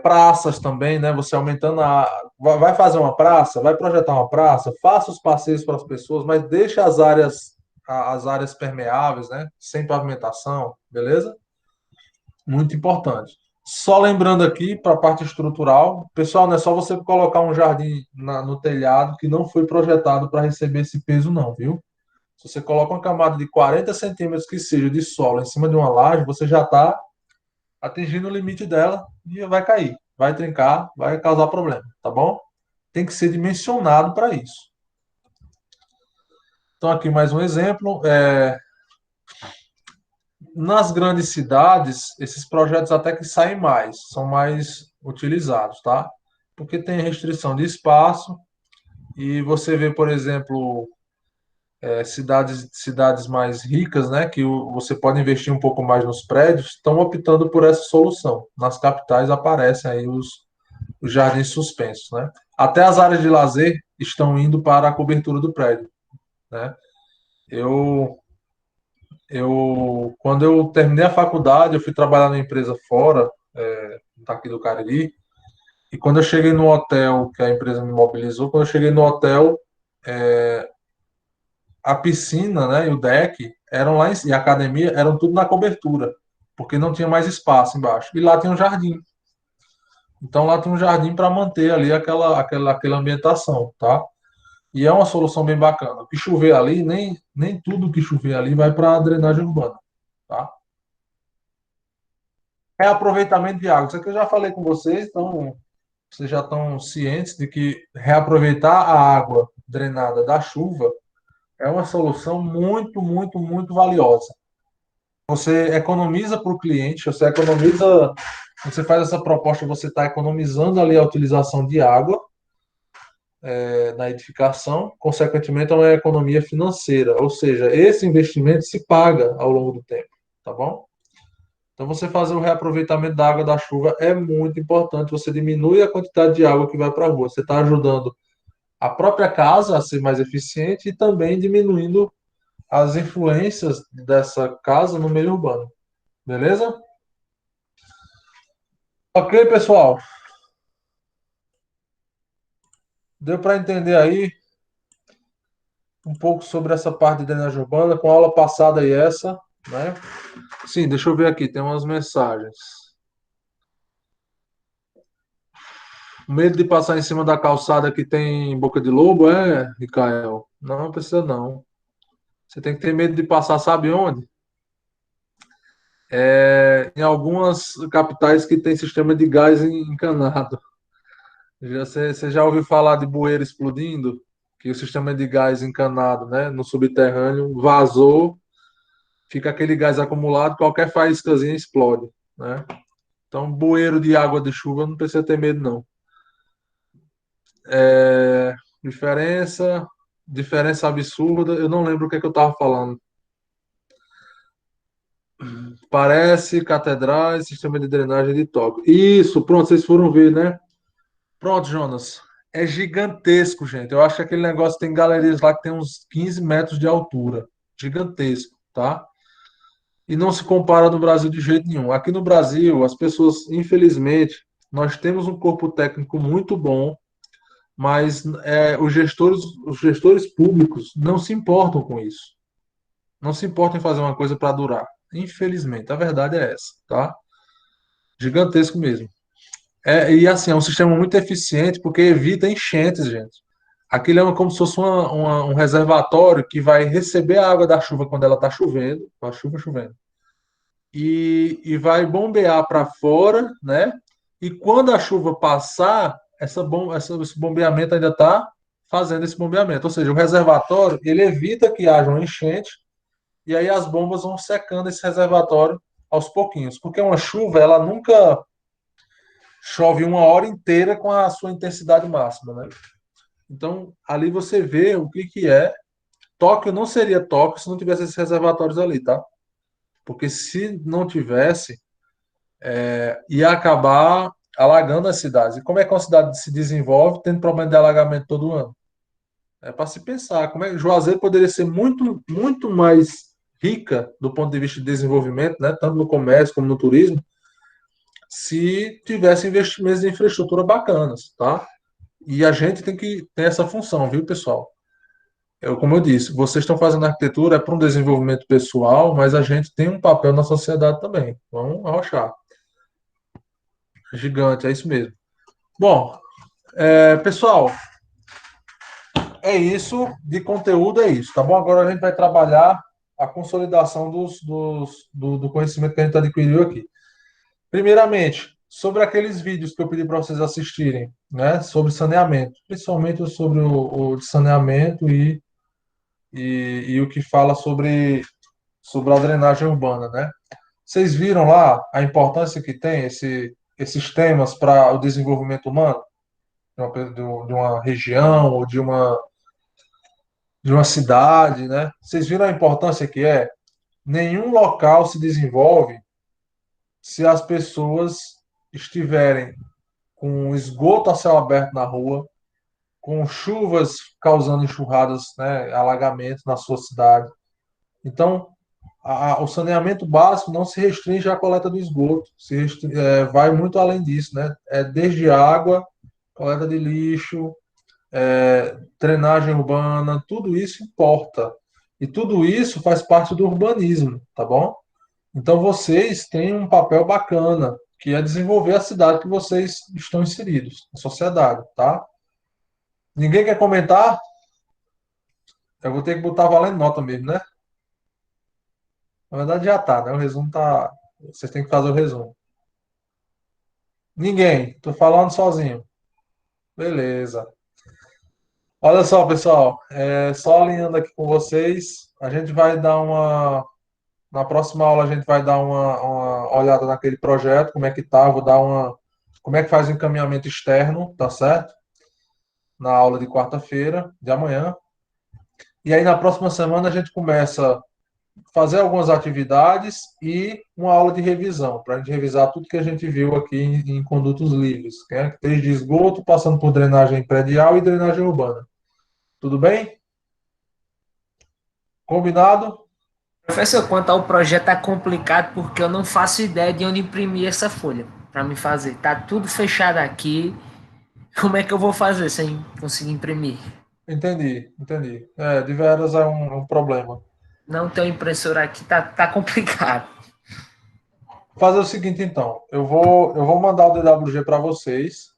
Praças também, né? Você aumentando a. Vai fazer uma praça, vai projetar uma praça, faça os passeios para as pessoas, mas deixe as áreas permeáveis, né? Sem pavimentação, beleza? Muito importante. Só lembrando aqui para a parte estrutural, pessoal, não é só você colocar um jardim no telhado que não foi projetado para receber esse peso, não, viu? Se você coloca uma camada de 40 centímetros que seja de solo em cima de uma laje, você já está atingindo o limite dela e vai cair, vai trincar, vai causar problema, tá bom? Tem que ser dimensionado para isso. Então, aqui mais um exemplo. Nas grandes cidades, esses projetos até que saem mais, são mais utilizados, tá? Porque tem restrição de espaço e você vê, por exemplo, cidades mais ricas, né, que você pode investir um pouco mais nos prédios, estão optando por essa solução. Nas capitais aparecem aí os jardins suspensos, né? Até as áreas de lazer estão indo para a cobertura do prédio, né? Eu, quando eu terminei a faculdade, eu fui trabalhar numa empresa fora, daqui do Cariri, e quando eu cheguei no hotel, que a empresa me mobilizou, quando eu cheguei no hotel, a piscina, né, e o deck eram lá e a academia eram tudo na cobertura, porque não tinha mais espaço embaixo. E lá tinha um jardim. Então lá tem um jardim para manter ali aquela ambientação, tá? E é uma solução bem bacana. O que chover ali, nem tudo que chover ali vai para a drenagem urbana, tá? Reaproveitamento de água. Isso aqui eu já falei com vocês, então vocês já estão cientes de que reaproveitar a água drenada da chuva é uma solução muito, muito, muito valiosa. Você economiza para o cliente, você economiza, você faz essa proposta, você está economizando ali a utilização de água na edificação, consequentemente é uma economia financeira, ou seja, esse investimento se paga ao longo do tempo, tá bom? Então você fazer o reaproveitamento da água da chuva é muito importante, você diminui a quantidade de água que vai para a rua, você está ajudando a própria casa a ser mais eficiente e também diminuindo as influências dessa casa no meio urbano, beleza? Ok, pessoal, deu para entender aí um pouco sobre essa parte de drenagem urbana com a aula passada e essa, né? Sim, deixa eu ver aqui, tem umas mensagens. Medo de passar em cima da calçada que tem boca de lobo, é, Ricael? Não precisa não. Você tem que ter medo de passar, sabe onde? Em algumas capitais que tem sistema de gás encanado. Você já ouviu falar de bueiro explodindo? Que o sistema de gás encanado, né, no subterrâneo, vazou, fica aquele gás acumulado, qualquer faíscazinha explode, né? Então, bueiro de água de chuva não precisa ter medo, não. É, diferença, diferença absurda, eu não lembro o que é que eu estava falando. Parece catedrais, sistema de drenagem de Tóquio. Isso, pronto, vocês foram ver, né? Pronto, Jonas. É gigantesco, gente. Eu acho que aquele negócio tem galerias lá que tem uns 15 metros de altura. Gigantesco, tá? E não se compara no Brasil de jeito nenhum. Aqui no Brasil, as pessoas, infelizmente, nós temos um corpo técnico muito bom, mas os gestores públicos não se importam com isso. Não se importam em fazer uma coisa para durar. Infelizmente, a verdade é essa, tá? Gigantesco mesmo. E assim, é um sistema muito eficiente porque evita enchentes, gente. Aquilo é como se fosse um reservatório que vai receber a água da chuva quando ela está chovendo, com a chuva chovendo, e vai bombear para fora, né? E quando a chuva passar, esse bombeamento ainda está fazendo esse bombeamento. Ou seja, o reservatório ele evita que haja uma enchente e aí as bombas vão secando esse reservatório aos pouquinhos. Porque uma chuva, ela nunca chove uma hora inteira com a sua intensidade máxima, né? Então, ali você vê o que que é. Tóquio não seria Tóquio se não tivesse esses reservatórios ali, tá? Porque se não tivesse, ia acabar alagando as cidades. E como é que uma cidade se desenvolve tendo problema de alagamento todo ano? É para se pensar como é que Juazeiro poderia ser muito, muito mais rica do ponto de vista de desenvolvimento, né? Tanto no comércio como no turismo, se tivesse investimentos em infraestrutura bacanas, tá? E a gente tem que ter essa função, viu, pessoal? Como eu disse, vocês estão fazendo arquitetura é para um desenvolvimento pessoal, mas a gente tem um papel na sociedade também. Vamos arrochar. Gigante, é isso mesmo. Bom, pessoal, é isso. De conteúdo é isso, tá bom? Agora a gente vai trabalhar a consolidação do conhecimento que a gente adquiriu aqui. Primeiramente, sobre aqueles vídeos que eu pedi para vocês assistirem, né? Sobre saneamento, principalmente sobre o de saneamento e o que fala sobre a drenagem urbana, né? Vocês viram lá a importância que tem esses temas para o desenvolvimento humano de uma região ou de uma cidade, né? Vocês viram a importância que é? Nenhum local se desenvolve se as pessoas estiverem com esgoto a céu aberto na rua, com chuvas causando enxurradas, né, alagamentos na sua cidade. Então, o saneamento básico não se restringe à coleta do esgoto, vai muito além disso, né? Desde água, coleta de lixo, drenagem urbana, tudo isso importa. E tudo isso faz parte do urbanismo, tá bom? Então vocês têm um papel bacana, que é desenvolver a cidade que vocês estão inseridos, a sociedade, tá? Ninguém quer comentar? Eu vou ter que botar valendo nota mesmo, né? Na verdade já tá, né? O resumo tá. Vocês têm que fazer o resumo. Ninguém. Tô falando sozinho. Beleza. Olha só, pessoal. Só alinhando aqui com vocês, a gente vai dar uma. Na próxima aula a gente vai dar uma olhada naquele projeto, como é que tá, vou dar uma. Como é que faz o encaminhamento externo, tá certo? Na aula de quarta-feira, de amanhã. E aí na próxima semana a gente começa fazer algumas atividades e uma aula de revisão, para a gente revisar tudo que a gente viu aqui em condutos livres, né? Desde esgoto, passando por drenagem predial e drenagem urbana. Tudo bem? Combinado? Professor, quanto ao projeto tá complicado porque eu não faço ideia de onde imprimir essa folha para me fazer. Tá tudo fechado aqui. Como é que eu vou fazer sem conseguir imprimir? Entendi, entendi. De veras é um problema. Não tenho impressora aqui, tá complicado. Vou fazer o seguinte, então. Eu vou mandar o DWG para vocês.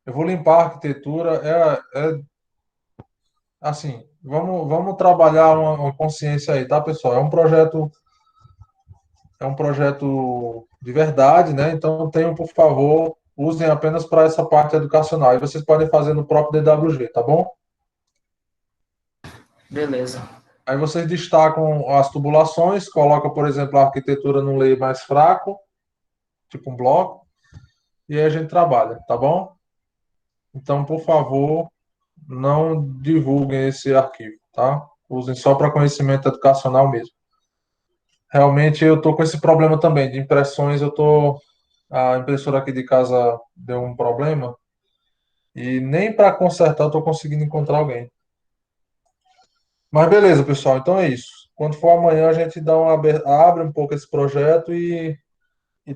Eu vou limpar a arquitetura. Assim, vamos trabalhar uma consciência aí, tá, pessoal? É um projeto de verdade, né? Então, tenham, por favor, usem apenas para essa parte educacional. E vocês podem fazer no próprio DWG, tá bom? Beleza. Aí vocês destacam as tubulações, coloca, por exemplo, a arquitetura num layer mais fraco, tipo um bloco, e aí a gente trabalha, tá bom? Então, por favor, não divulguem esse arquivo, tá? Usem só para conhecimento educacional mesmo. Realmente eu tô com esse problema também de impressões, a impressora aqui de casa deu um problema e nem para consertar eu tô conseguindo encontrar alguém. Mas beleza, pessoal, então é isso. Quando for amanhã a gente abre um pouco esse projeto e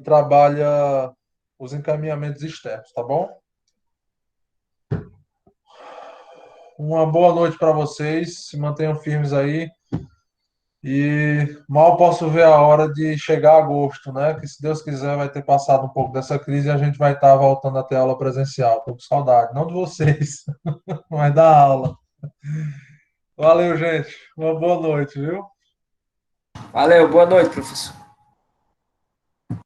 trabalha os encaminhamentos externos, tá bom? Uma boa noite para vocês, se mantenham firmes aí. E mal posso ver a hora de chegar a agosto, né? Que se Deus quiser vai ter passado um pouco dessa crise e a gente vai estar voltando a ter aula presencial. Tô com saudade, não de vocês, mas da aula. Valeu, gente. Uma boa noite, viu? Valeu, boa noite, professor.